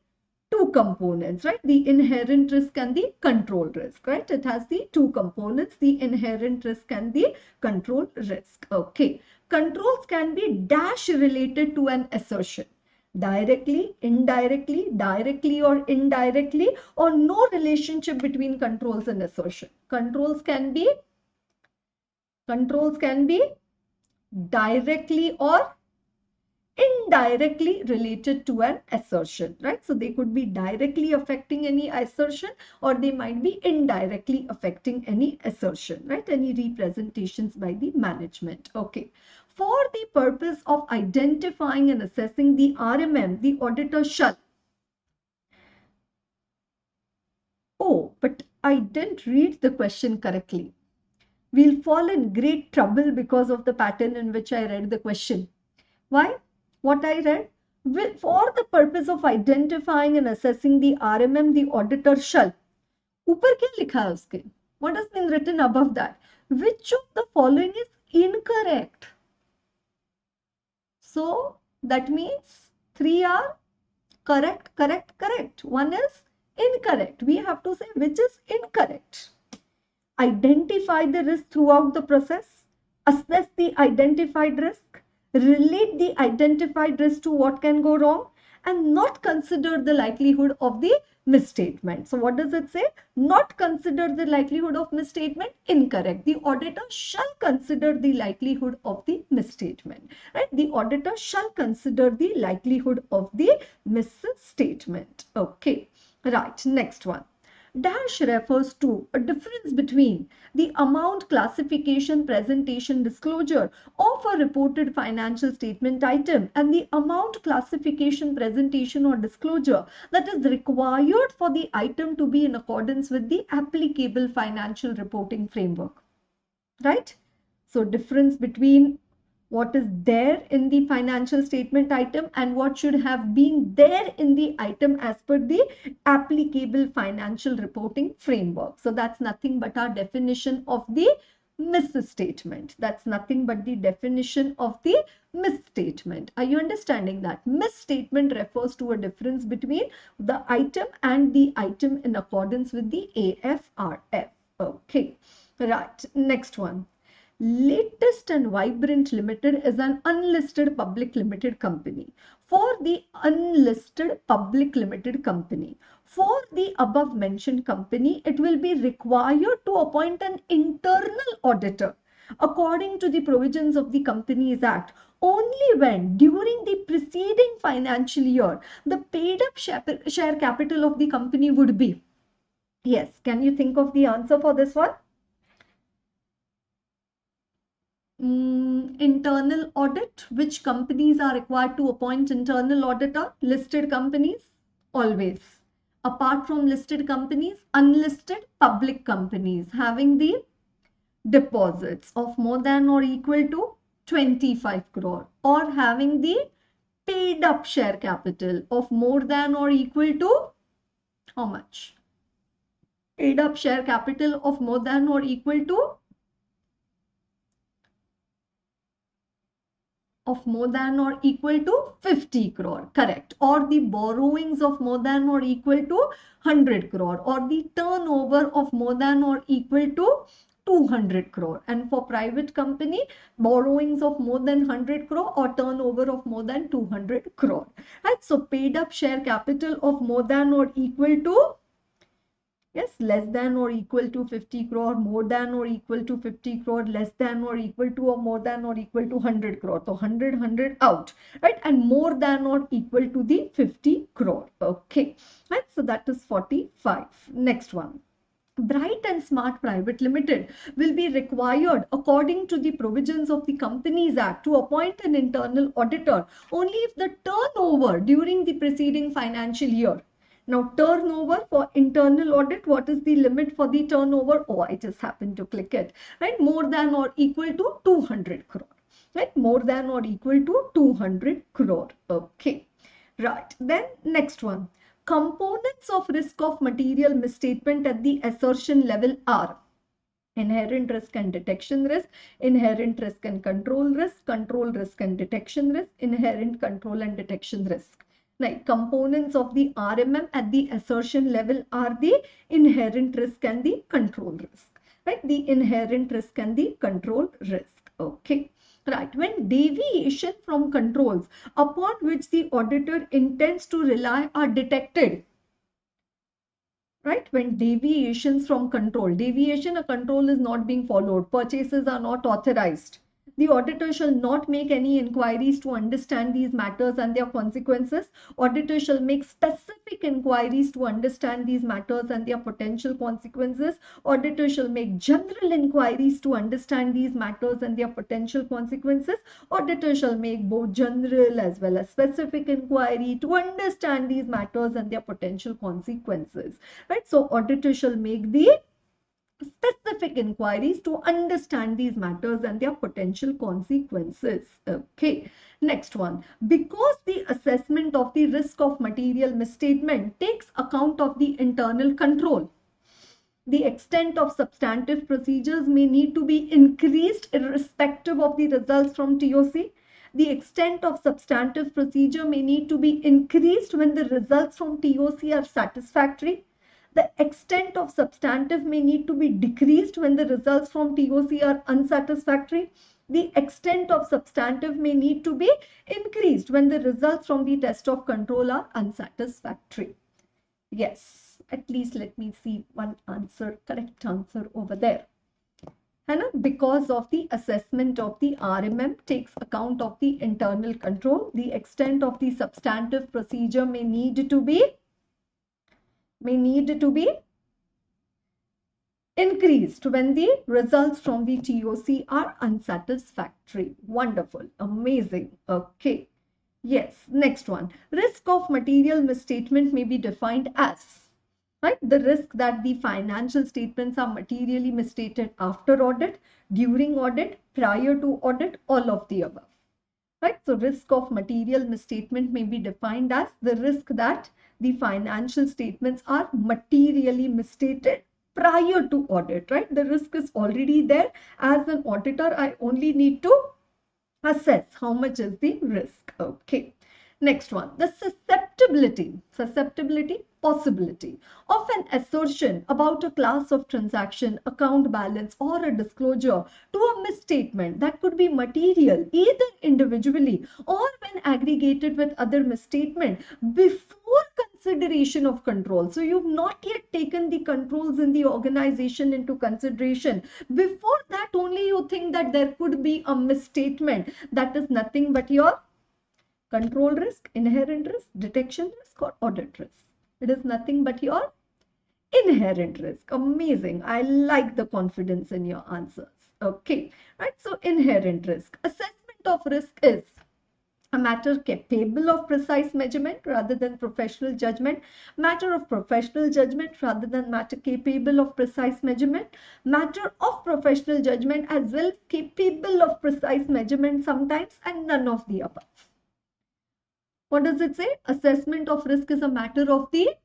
Speaker 1: two components, right? The inherent risk and the control risk, right? It has the two components, the inherent risk and the control risk. Okay. Controls can be dash related to an assertion. Directly, indirectly, directly or indirectly, or no relationship between controls and assertion. Controls can be directly or indirectly related to an assertion, right? So they could be directly affecting any assertion, or they might be indirectly affecting any assertion, right? Any representations by the management. Okay. For the purpose of identifying and assessing the RMM, the auditor shall. Oh, but I didn't read the question correctly. We'll fall in great trouble because of the pattern in which I read the question. Why? What I read? For the purpose of identifying and assessing the RMM, the auditor shall. ऊपर क्या लिखा है उसके? What has been written above that? Which of the following is incorrect? So that means three are correct, correct, correct. One is incorrect. We have to say which is incorrect. Identify the risk throughout the process, assess the identified risk, relate the identified risk to what can go wrong, and not consider the likelihood of the misstatement. So what does it say? Not consider the likelihood of misstatement, incorrect. The auditor shall consider the likelihood of the misstatement, right? The auditor shall consider the likelihood of the misstatement. Okay, right, next one. Dash refers to a difference between the amount classification, presentation, disclosure of a reported financial statement item and the amount classification, presentation or disclosure that is required for the item to be in accordance with the applicable financial reporting framework. Right? So difference between what is there in the financial statement item and what should have been there in the item as per the applicable financial reporting framework. So that's nothing but our definition of the misstatement. That's nothing but the definition of the misstatement. Are you understanding that? Misstatement refers to a difference between the item and the item in accordance with the AFRF. Okay, right. Next one. Latest and Vibrant Limited is an unlisted public limited company. For the unlisted public limited company, for the above mentioned company, it will be required to appoint an internal auditor according to the provisions of the Companies Act only when during the preceding financial year the paid up share capital of the company would be. Yes, can you think of the answer for this one? Internal audit. Which companies are required to appoint internal auditor? Listed companies, always. Apart from listed companies, unlisted public companies having the deposits of more than or equal to 25 crore or having the paid up share capital of more than or equal to how much? Paid up share capital of more than or equal to 50 crore, correct, or the borrowings of more than or equal to 100 crore, or the turnover of more than or equal to 200 crore. And for private company, borrowings of more than 100 crore or turnover of more than 200 crore. Right? So paid up share capital of more than or equal to, yes, less than or equal to 50 crore, more than or equal to 50 crore, less than or equal to or more than or equal to 100 crore. So 100 out, right? And more than or equal to the 50 crore. Okay, right? So that is 45. Next one. Bright and Smart Private Limited will be required, according to the provisions of the Companies Act, to appoint an internal auditor only if the turnover during the preceding financial year. Now, turnover for internal audit, what is the limit for the turnover? Oh, I just happened to click it, right? More than or equal to 200 crore, right? More than or equal to 200 crore. Okay, right. Then next one. Components of risk of material misstatement at the assertion level are inherent risk and detection risk, inherent risk and control risk and detection risk, inherent control and detection risk. Like components of the RMM at the assertion level are the inherent risk and the control risk. Right? The inherent risk and the control risk. Okay. Right. When deviation from controls upon which the auditor intends to rely are detected, right? When deviations from control, deviation, a control is not being followed, purchases are not authorized, the auditor shall not make any inquiries to understand these matters and their consequences. Auditor shall make specific inquiries to understand these matters and their potential consequences. Auditor shall make general inquiries to understand these matters and their potential consequences. Auditor shall make both general as well as specific inquiry to understand these matters and their potential consequences. Right? So auditor shall make the specific inquiries to understand these matters and their potential consequences. Okay, next one. Because the assessment of the risk of material misstatement takes account of the internal control, the extent of substantive procedures may need to be increased irrespective of the results from TOC. The extent of substantive procedure may need to be increased when the results from TOC are satisfactory. The extent of substantive may need to be decreased when the results from TOC are unsatisfactory. The extent of substantive may need to be increased when the results from the test of control are unsatisfactory. Yes, at least let me see one answer, correct answer over there. And because of the assessment of the RMM takes account of the internal control, the extent of the substantive procedure may need to be increased when the results from the TOC are unsatisfactory. Wonderful, amazing. Okay. Yes, next one. Risk of material misstatement may be defined as, right, the risk that the financial statements are materially misstated after audit, during audit, prior to audit, all of the above. Right? So risk of material misstatement may be defined as the risk that the financial statements are materially misstated prior to audit, right? The risk is already there. As an auditor, I only need to assess how much is the risk. Okay. Next one, the possibility of an assertion about a class of transaction, account balance, or a disclosure to a misstatement that could be material either individually or when aggregated with other misstatement before consideration of control. So you've not yet taken the controls in the organization into consideration. Before that only you think that there could be a misstatement. That is nothing but your control risk, inherent risk, detection risk, or audit risk. It is nothing but your inherent risk. Amazing. I like the confidence in your answers. Okay, right? So inherent risk. Assessment of risk is a matter capable of precise measurement rather than professional judgment, matter of professional judgment rather than matter capable of precise measurement, matter of professional judgment as well capable of precise measurement sometimes, and none of the above. What does it say? Assessment of risk is a matter of the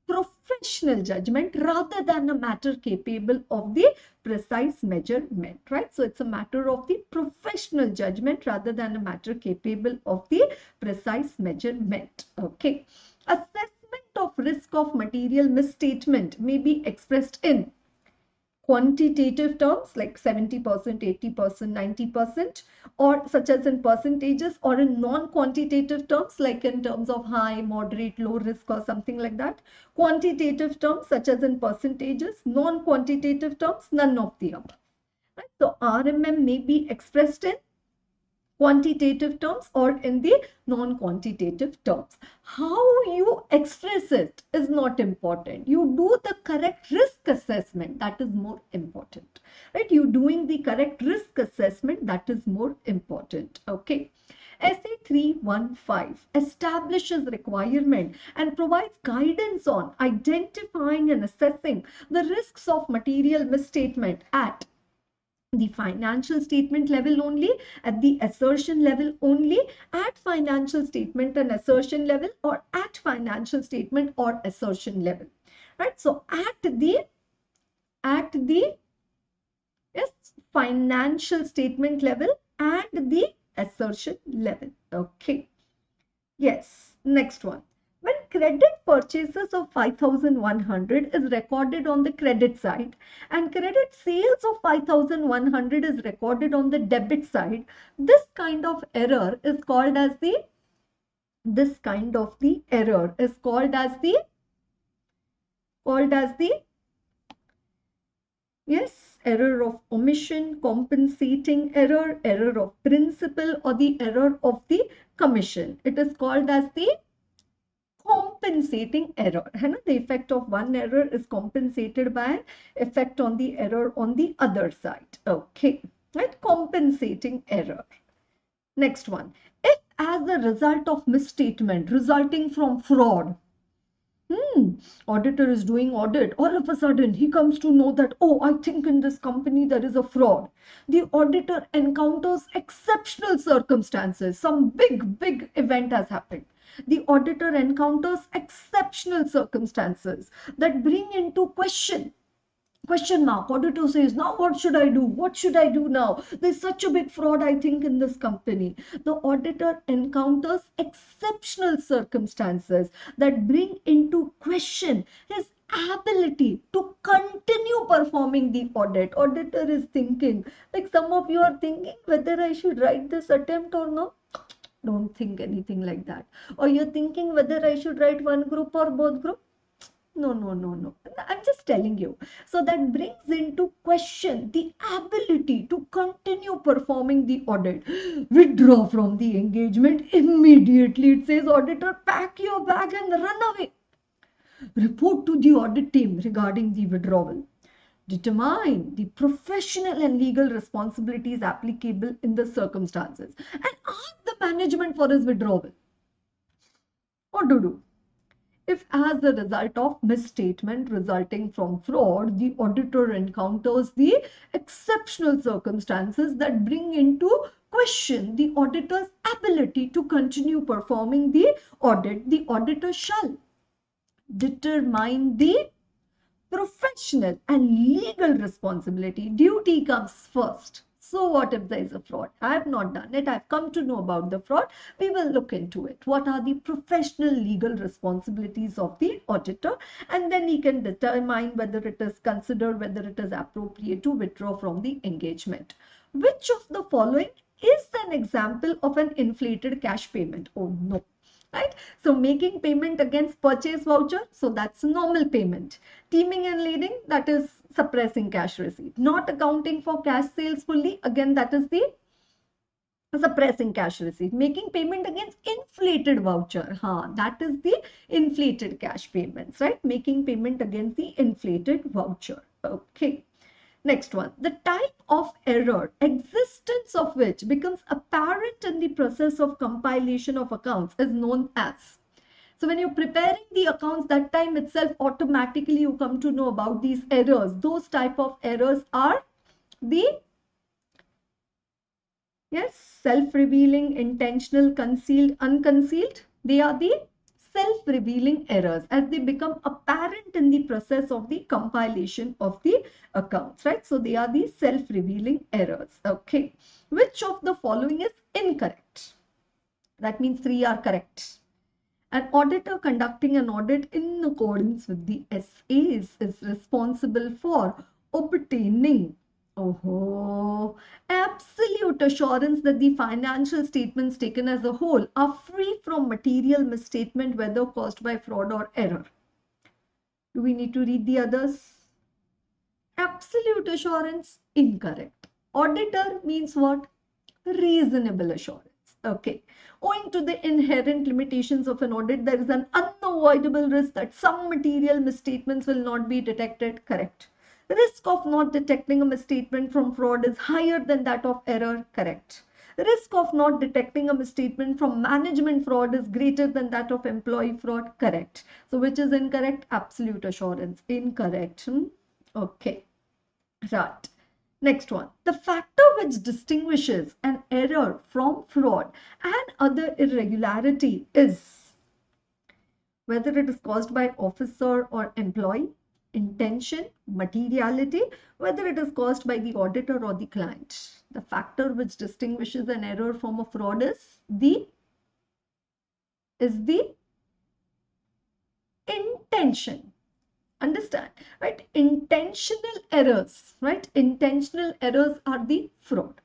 Speaker 1: professional judgment rather than a matter capable of the precise measurement, right? So it's a matter of the professional judgment rather than a matter capable of the precise measurement. Okay. Assessment of risk of material misstatement may be expressed in quantitative terms like 70%, 80%, 90%, or such as in percentages, or in non-quantitative terms like in terms of high, moderate, low risk or something like that. Quantitative terms such as in percentages, non-quantitative terms, none of the above. Right? So RMM may be expressed in quantitative terms or in the non-quantitative terms. How you express it is not important. You do the correct risk assessment, that is more important. Right? You doing the correct risk assessment, that is more important. Okay. SA 315 establishes requirement and provides guidance on identifying and assessing the risks of material misstatement at the financial statement level only, at the assertion level only, at financial statement and assertion level, or at financial statement or assertion level. Right? So at the yes, financial statement level and the assertion level. Okay. Yes, next one. When credit purchases of 5,100 is recorded on the credit side and credit sales of 5,100 is recorded on the debit side, this kind of error is called as the yes, error of omission, compensating error, error of principal, or the error of the commission. It is called as the compensating error. The effect of one error is compensated by an effect on the error on the other side. Okay, right? Compensating error. Next one. If as a result of misstatement resulting from fraud, auditor is doing audit, all of a sudden he comes to know that, oh, I think in this company there is a fraud. The auditor encounters exceptional circumstances. Some big event has happened. The auditor encounters exceptional circumstances that bring into question mark. Auditor says, now what should I do? What should I do now? There's such a big fraud, I think, in this company. The auditor encounters exceptional circumstances that bring into question his ability to continue performing the audit. Auditor is thinking, like some of you are thinking whether I should write this attempt or not. Don't think anything like that. Or you're thinking whether I should write one group or both group. No. I'm just telling you. So that brings into question the ability to continue performing the audit. Withdraw from the engagement immediately. It says, auditor, pack your bag and run away. Report to the audit team regarding the withdrawal. Determine the professional and legal responsibilities applicable in the circumstances and ask the management for his withdrawal. What to do? If as a result of misstatement resulting from fraud, the auditor encounters the exceptional circumstances that bring into question the auditor's ability to continue performing the audit, the auditor shall determine the professional and legal responsibility. Duty comes first. So what if there is a fraud? I have not done it. I've come to know about the fraud. We will look into it. What are the professional legal responsibilities of the auditor? And then he can determine whether it is considered, whether it is appropriate to withdraw from the engagement. Which of the following is an example of an inflated cash payment? Oh no. Right? So making payment against purchase voucher, so that's normal payment. Teaming and leading, that is suppressing cash receipt. Not accounting for cash sales fully, again that is the suppressing cash receipt. Making payment against inflated voucher, that is the inflated cash payments, right? Making payment against the inflated voucher. Okay. Next one, the type of error, existence of which becomes apparent in the process of compilation of accounts is known as. So when you're preparing the accounts, that time itself automatically you come to know about these errors. Those type of errors are the self-revealing, intentional, concealed, unconcealed. They are the self-revealing errors as they become apparent in the process of the compilation of the accounts, right? So they are the self-revealing errors. Okay. Which of the following is incorrect? That means 3 are correct. An auditor conducting an audit in accordance with the SAs is responsible for obtaining absolute assurance that the financial statements taken as a whole are free from material misstatement, whether caused by fraud or error. Do we need to read the others? Absolute assurance, incorrect. Auditor means what? Reasonable assurance. Okay. Owing to the inherent limitations of an audit, there is an unavoidable risk that some material misstatements will not be detected. Correct. The risk of not detecting a misstatement from fraud is higher than that of error. Correct. The risk of not detecting a misstatement from management fraud is greater than that of employee fraud. Correct. So which is incorrect? Absolute assurance. Incorrect. Okay. Right. Next one. The factor which distinguishes an error from fraud and other irregularity is whether it is caused by officer or employee, intention, materiality, whether it is caused by the auditor or the client. The factor which distinguishes an error from a fraud is the intention. Understand, right? Intentional errors, right? Intentional errors are the fraud,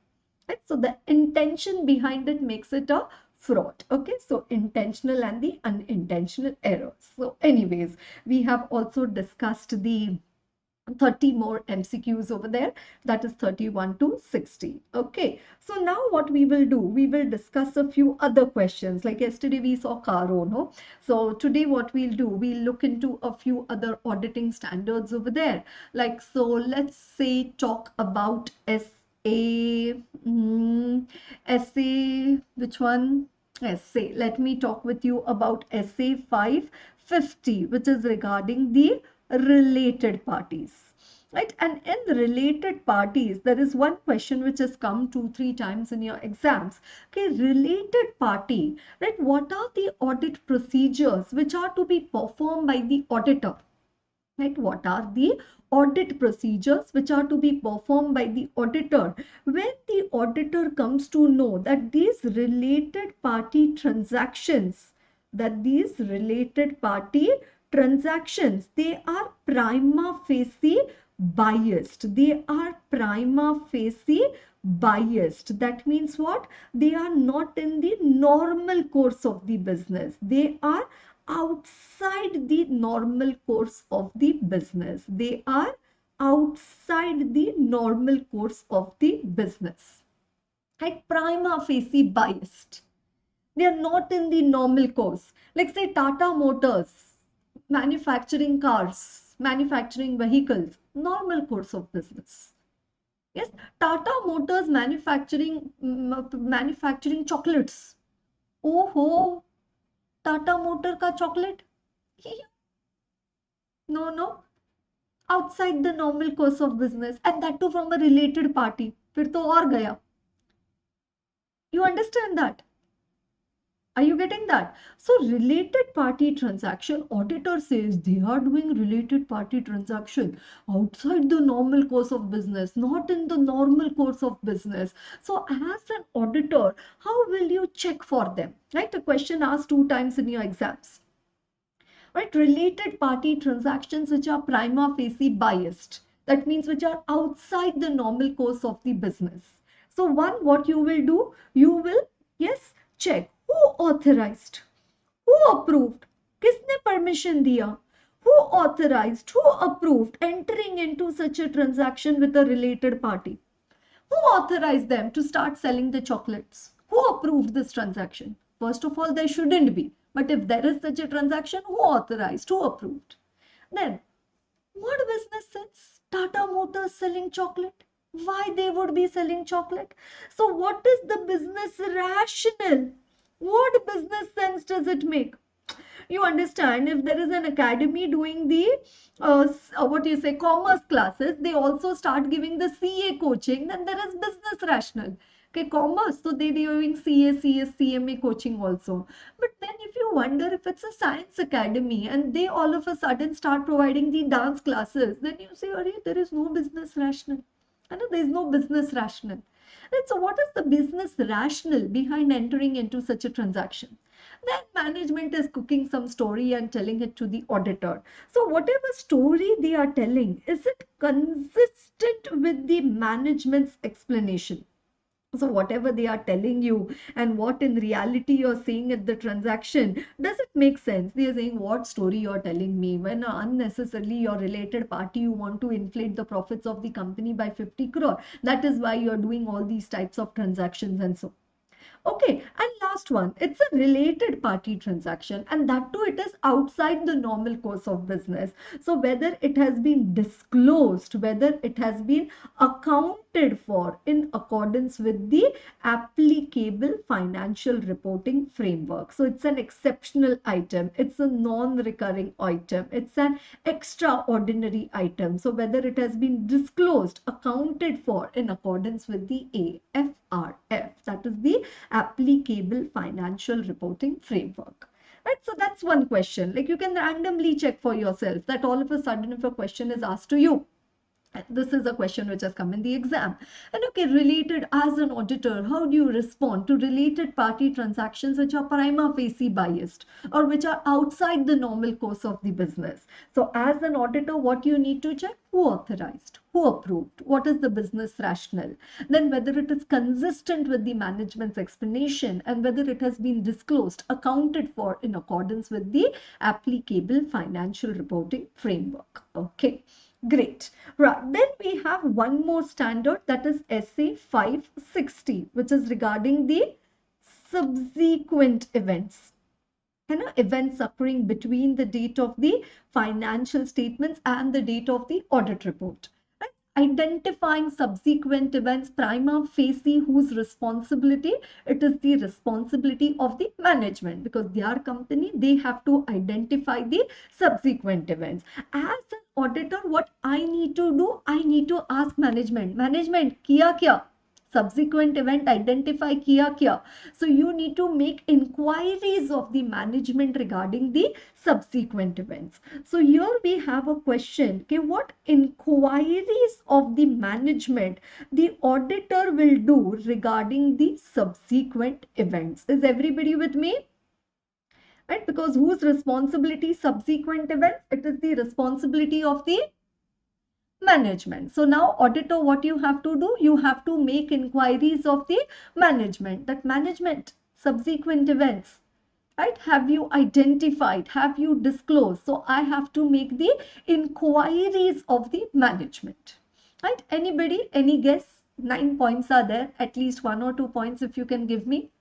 Speaker 1: right? So the intention behind it makes it a fraud. Okay, so intentional and the unintentional errors. So anyways, we have also discussed the 30 more MCQs over there, that is 31 to 60. Okay, so now what we will do, we will discuss a few other questions. Like yesterday we saw Caro, no? So today what we'll do, we'll look into a few other auditing standards over there. Like, so let's say talk about SA, which one? SA. Let me talk with you about SA 550, which is regarding the related parties, right? And in the related parties, there is one question which has come 2-3 times in your exams. Okay, related party, right? What are the audit procedures which are to be performed by the auditor? Right? What are the audit procedures which are to be performed by the auditor when the auditor comes to know that these related party transactions, they are prima facie biased. They are prima facie biased. That means what? They are not in the normal course of the business. They are outside the normal course of the business. They are outside the normal course of the business. Like prima facie biased. They are not in the normal course. Like say Tata Motors, manufacturing cars, manufacturing vehicles, normal course of business. Yes, Tata Motors manufacturing chocolates. Oh ho, Tata Motor ka chocolate? No, outside the normal course of business, and that too from a related party. फिर तो और गया. You understand that? Are you getting that? So related party transaction, auditor says they are doing related party transaction outside the normal course of business, not in the normal course of business. So as an auditor, how will you check for them? Right? A question asked 2 times in your exams. Right? Related party transactions which are prima facie biased. That means which are outside the normal course of the business. So one, what you will do, you will, yes, check who authorized, who approved, किसने permission दिया, who authorized, who approved entering into such a transaction with a related party, who authorized them to start selling the chocolates, who approved this transaction. First of all, there shouldn't be, but if there is such a transaction, who authorized, who approved? Then what business sense Tata Motors selling chocolate? Why they would be selling chocolate? So what is the business rationale? What business sense does it make? You understand, if there is an academy doing the what you say commerce classes, they also start giving the CA coaching, then there is business rationale. Okay, commerce, so they doing CA, CS, CMA coaching also. But then if you wonder, if it's a science academy and they all of a sudden start providing the dance classes, then you say, there is no business rationale. I know there is no business rationale. And so what is the business rationale behind entering into such a transaction? Then management is cooking some story and telling it to the auditor. So whatever story they are telling, is it consistent with the management's explanation? So whatever they are telling you and what in reality you're seeing at the transaction, does it make sense? They are saying what story you're telling me, when unnecessarily your related party you want to inflate the profits of the company by 50 crore. That is why you're doing all these types of transactions and so. Okay, and last one, it's a related party transaction, and that too, it is outside the normal course of business. So, whether it has been disclosed, whether it has been accounted for in accordance with the applicable financial reporting framework. So, it's an exceptional item, it's a non recurring item, it's an extraordinary item. So, whether it has been disclosed, accounted for in accordance with the AFRF, that is the applicable financial reporting framework. Right, so that's one question. Like you can randomly check for yourself that all of a sudden, if a question is asked to you, this is a question which has come in the exam. And okay, related, as an auditor, how do you respond to related party transactions which are prima facie biased or which are outside the normal course of the business? So as an auditor, what you need to check? Who authorized? Who approved? What is the business rationale? Then whether it is consistent with the management's explanation and whether it has been disclosed, accounted for in accordance with the applicable financial reporting framework. Okay. Great. Right. Then we have one more standard, that is SA 560, which is regarding the subsequent events. Events occurring between the date of the financial statements and the date of the audit report. Right? Identifying subsequent events, prima facie, whose responsibility? It is the responsibility of the management, because their company, they have to identify the subsequent events. As an auditor, what I need to do? I need to ask management, kiya kya? Subsequent event identify kiya kya? So you need to make inquiries of the management regarding the subsequent events. So here we have a question, okay, what inquiries of the management the auditor will do regarding the subsequent events? Is everybody with me? Right, because whose responsibility subsequent events? It is the responsibility of the management. So now auditor, what you have to do? You have to make inquiries of the management, that management subsequent events, right, have you identified, have you disclosed? So I have to make the inquiries of the management. Right, anybody, any guess? 9 points are there, at least 1 or 2 points if you can give me.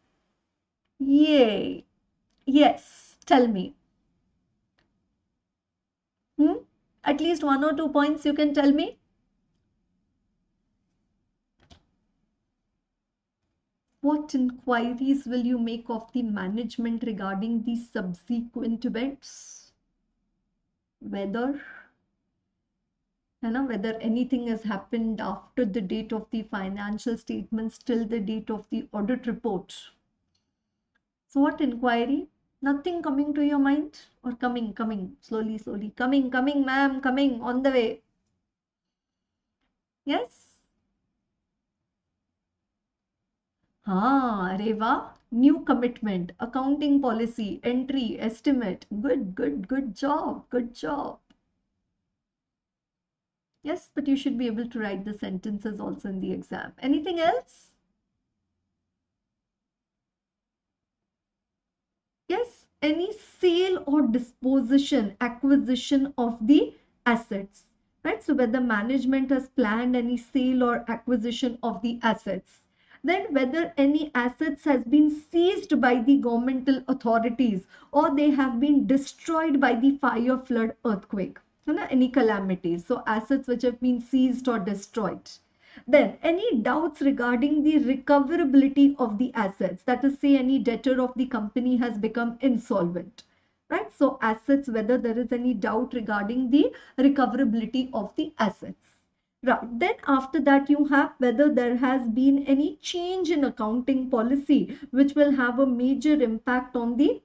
Speaker 1: Yay. Yes, tell me. At least 1 or 2 points you can tell me. What inquiries will you make of the management regarding the subsequent events? Whether anything has happened after the date of the financial statements till the date of the audit report. So what inquiry? Nothing coming to your mind? Or coming, slowly, coming, ma'am, coming, on the way. Yes? Arey वाह, new commitment, accounting policy, entry, estimate. Good job. Yes, but you should be able to write the sentences also in the exam. Anything else? Yes, any sale or disposition, acquisition of the assets. Right, so whether management has planned any sale or acquisition of the assets. Then whether any assets has been seized by the governmental authorities or they have been destroyed by the fire, flood, earthquake, any calamities. So assets which have been seized or destroyed. Then any doubts regarding the recoverability of the assets, that is, say any debtor of the company has become insolvent. Right, so assets, whether there is any doubt regarding the recoverability of the assets. Right. Then after that you have whether there has been any change in accounting policy which will have a major impact on the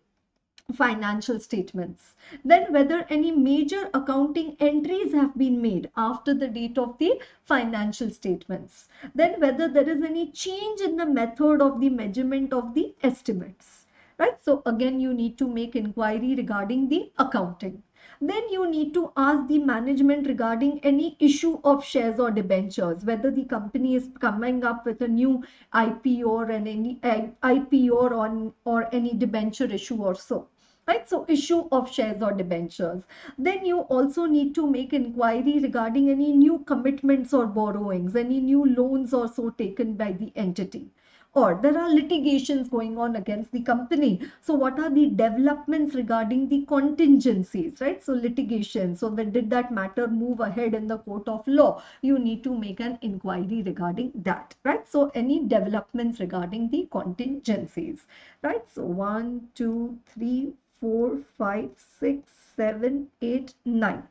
Speaker 1: financial statements. Then whether any major accounting entries have been made after the date of the financial statements. Then whether there is any change in the method of the measurement of the estimates. right? So again, you need to make inquiry regarding the accounting. Then you need to ask the management regarding any issue of shares or debentures, whether the company is coming up with a new IPO or any IPO or any debenture issue or so. Right, so issue of shares or debentures. Then you also need to make inquiry regarding any new commitments or borrowings, any new loans or so taken by the entity, or there are litigations going on against the company. So what are the developments regarding the contingencies, right? So litigation. So when did that matter move ahead in the court of law? You need to make an inquiry regarding that, right? So any developments regarding the contingencies, right? So 1, 2, 3, 4, 5, 6, 7, 8, 9.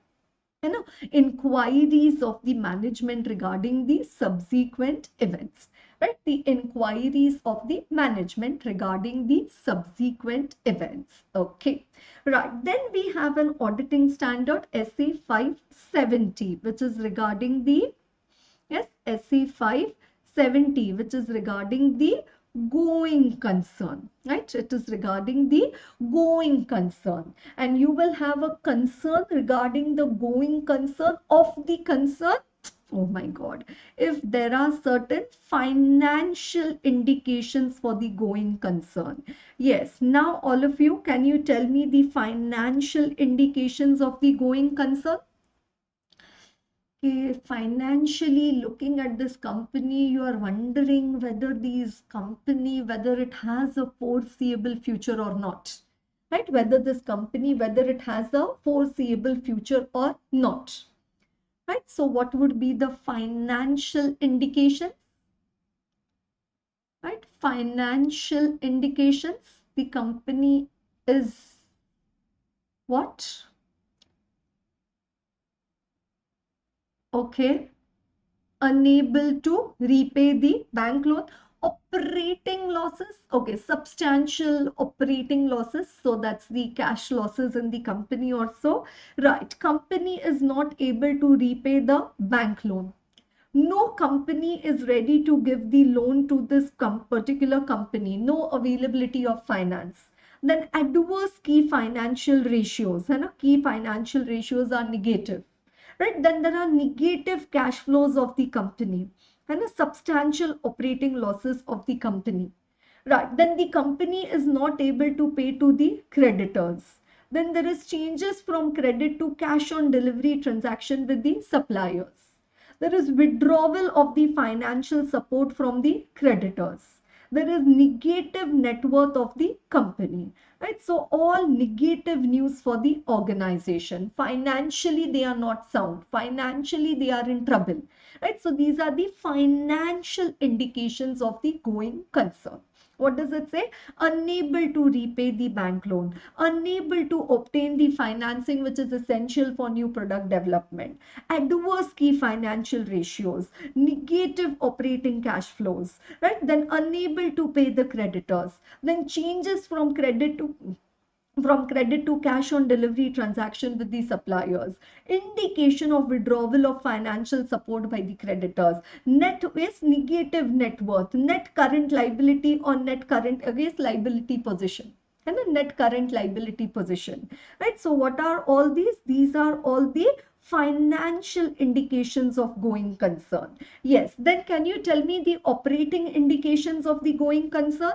Speaker 1: Inquiries of the management regarding the subsequent events, right? The inquiries of the management regarding the subsequent events. Okay, right. Then we have an auditing standard SA 570, which is regarding the, yes, SC 570, which is regarding the going concern, right? It is regarding the going concern, and you will have a concern regarding the going concern of the concern. Oh my God, if there are certain financial indications for the going concern. Yes, now all of you, can you tell me the financial indications of the going concern? Financially looking at this company, you are wondering whether whether it has a foreseeable future or not, right? Whether this company, whether it has a foreseeable future or not, right? So what would be the financial indication, right? Financial indications. The company is what? Okay, unable to repay the bank loan. Operating losses, okay, substantial operating losses, so that's the cash losses in the company or so, right? Company is not able to repay the bank loan. No company is ready to give the loan to this particular company, no availability of finance. Then adverse key financial ratios, and key financial ratios are negative, right? Then there are negative cash flows of the company and a substantial operating losses of the company, right? Then the company is not able to pay to the creditors. Then there is changes from credit to cash on delivery transaction with the suppliers. There is withdrawal of the financial support from the creditors. There is negative net worth of the company, right? So all negative news for the organization. Financially, they are not sound. Financially, they are in trouble, right? So these are the financial indications of the going concern. What does it say? Unable to repay the bank loan, unable to obtain the financing which is essential for new product development, adverse key financial ratios, negative operating cash flows, right? Then unable to pay the creditors, then changes from credit to cash on delivery transaction with the suppliers, indication of withdrawal of financial support by the creditors, net is negative net worth, net current liability or net current against liability position, and a net current liability position, right? So what are all these? These are all the financial indications of going concern. Yes, then can you tell me the operating indications of the going concern?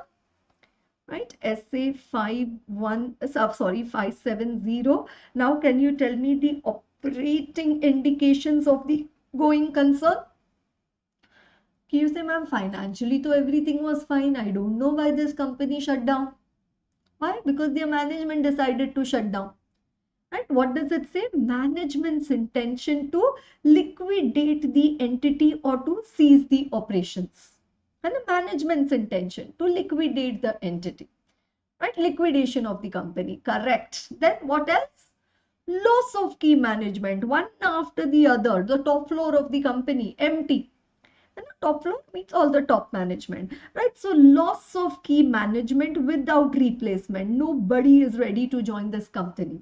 Speaker 1: Right, SA 570. Now can you tell me the operating indications of the going concern? You say, ma'am, financially so everything was fine, I don't know why this company shut down. Why? Because their management decided to shut down, right? What does it say? Management's intention to liquidate the entity or to cease the operations, and the management's intention to liquidate the entity, right? Liquidation of the company, correct. Then what else? Loss of key management, one after the other. The top floor of the company empty, and the top floor means all the top management, right? So loss of key management without replacement, nobody is ready to join this company,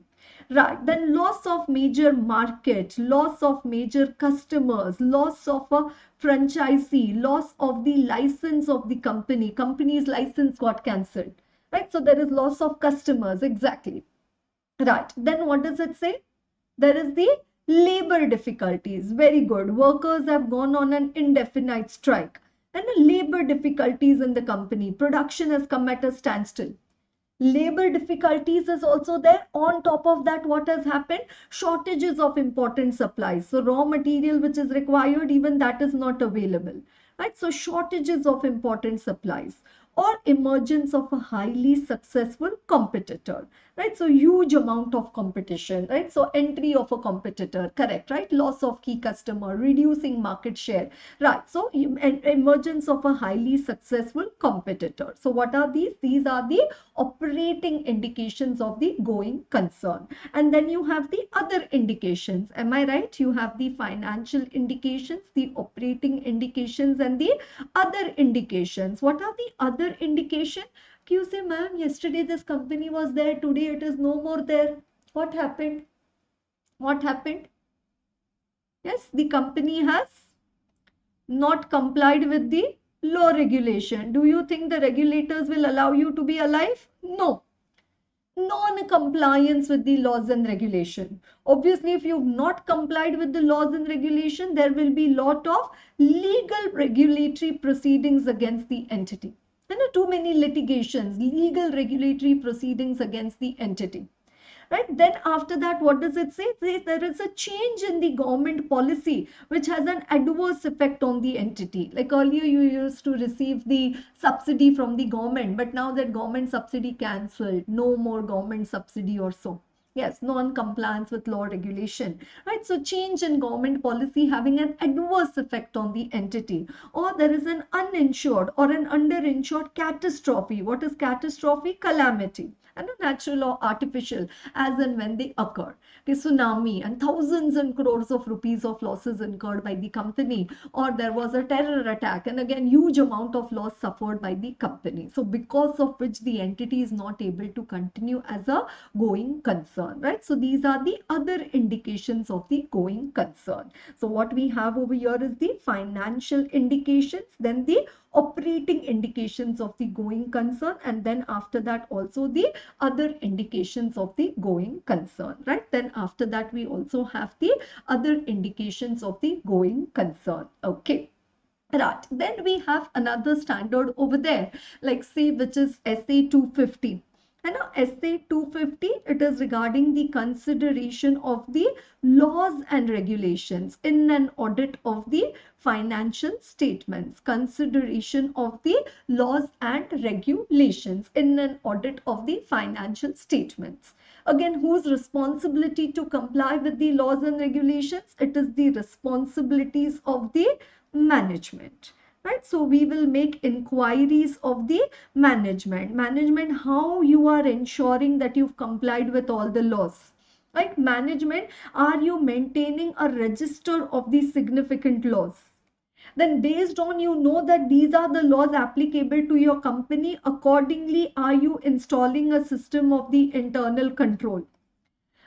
Speaker 1: right? Then loss of major market, loss of major customers, loss of a franchisee, loss of the license of the company, company's license got cancelled, right? So there is loss of customers, exactly, right? Then what does it say? There is the labor difficulties. Very good. Workers have gone on an indefinite strike. And the labor difficulties in the company. Production has come at a standstill. Labor difficulties is also there. On top of that, what has happened? Shortages of important supplies. So raw material which is required, even that is not available. Right? So shortages of important supplies or emergence of a highly successful competitor, right? So huge amount of competition, right? So entry of a competitor, correct, right? Loss of key customer, reducing market share, right? So emergence of a highly successful competitor. So what are these? These are the operating indications of the going concern. And then you have the other indications. Am I right? You have the financial indications, the operating indications, and the other indications. What are the other indication? You say, ma'am, yesterday this company was there, today it is no more there. What happened? What happened? Yes, the company has not complied with the law regulation. Do you think the regulators will allow you to be alive? No. Non-compliance with the laws and regulation. Obviously, if you've not complied with the laws and regulation, there will be lot of legal regulatory proceedings against the entity. And too many litigations, legal regulatory proceedings against the entity. Right? Then after that, what does it say? It says there is a change in the government policy which has an adverse effect on the entity. Like earlier you used to receive the subsidy from the government, but now that government subsidy cancelled, no more government subsidy or so. Yes, non-compliance with law regulation, right? So change in government policy having an adverse effect on the entity, or there is an uninsured or an underinsured catastrophe. What is catastrophe? Calamity, and a natural or artificial, as and when they occur. The tsunami and thousands and crores of rupees of losses incurred by the company, or there was a terror attack, and again huge amount of loss suffered by the company. So because of which the entity is not able to continue as a going concern, right? So these are the other indications of the going concern. So what we have over here is the financial indications, then the operating indications of the going concern, and then after that also the other indications of the going concern, right? Then after that we also have the other indications of the going concern. Okay, right. Then we have another standard over there, like say, which is SA 250. And now SA 250, it is regarding the consideration of the laws and regulations in an audit of the financial statements. Consideration of the laws and regulations in an audit of the financial statements. Again, whose responsibility to comply with the laws and regulations? It is the responsibilities of the management, right? So we will make inquiries of the management, how you are ensuring that you've complied with all the laws, right? Management, are you maintaining a register of the significant laws? Then based on, you know, that these are the laws applicable to your company, accordingly are you installing a system of the internal control?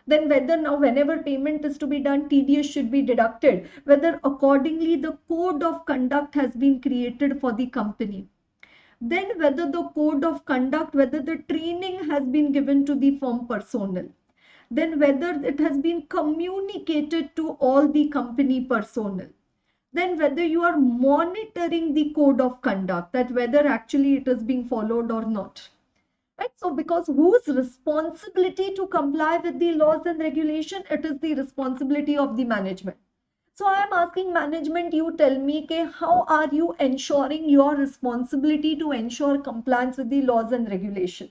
Speaker 1: Then whether now whenever payment is to be done, TDS should be deducted, whether accordingly the code of conduct has been created for the company. Then whether the code of conduct, whether the training has been given to the firm personnel. Then whether it has been communicated to all the company personnel. Then whether you are monitoring the code of conduct, that whether actually it is being followed or not. Right? So because whose responsibility to comply with the laws and regulation? It is the responsibility of the management. So I am asking management, you tell me, how are you ensuring your responsibility to ensure compliance with the laws and regulation?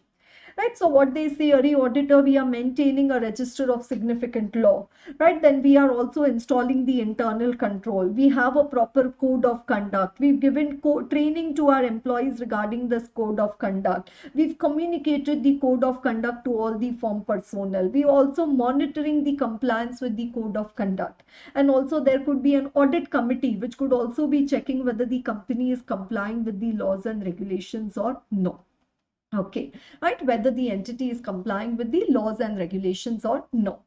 Speaker 1: Right? So what they say, a auditor, we are maintaining a register of significant law, right? Then we are also installing the internal control. We have a proper code of conduct. We've given training to our employees regarding this code of conduct. We've communicated the code of conduct to all the firm personnel. We also monitoring the compliance with the code of conduct. And also there could be an audit committee which could also be checking whether the company is complying with the laws and regulations or no. Okay, right? Whether the entity is complying with the laws and regulations or no,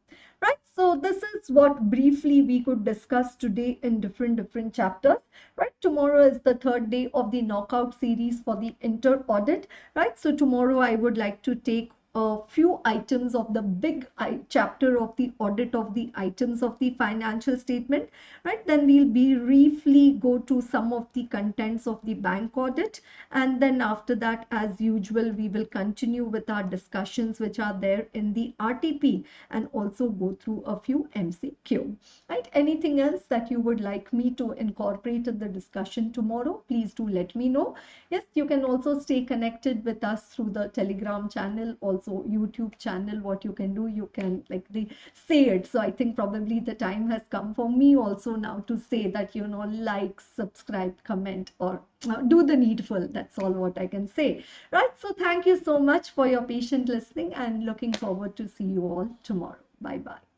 Speaker 1: right? So this is what briefly we could discuss today in different chapters, right? Tomorrow is the third day of the knockout series for the inter audit, right? So tomorrow I would like to take a few items of the big chapter of the audit of the items of the financial statement, right? Then we'll briefly go to some of the contents of the bank audit, and then after that, as usual, we will continue with our discussions which are there in the RTP, and also go through a few MCQ, right? Anything else that you would like me to incorporate in the discussion tomorrow, please do let me know. Yes, you can also stay connected with us through the Telegram channel, also YouTube channel. What you can do, you can like they say it. So I think probably the time has come for me also now to say that, like, subscribe, comment, or do the needful. That's all what I can say, right? So thank you so much for your patient listening, and looking forward to see you all tomorrow. Bye bye.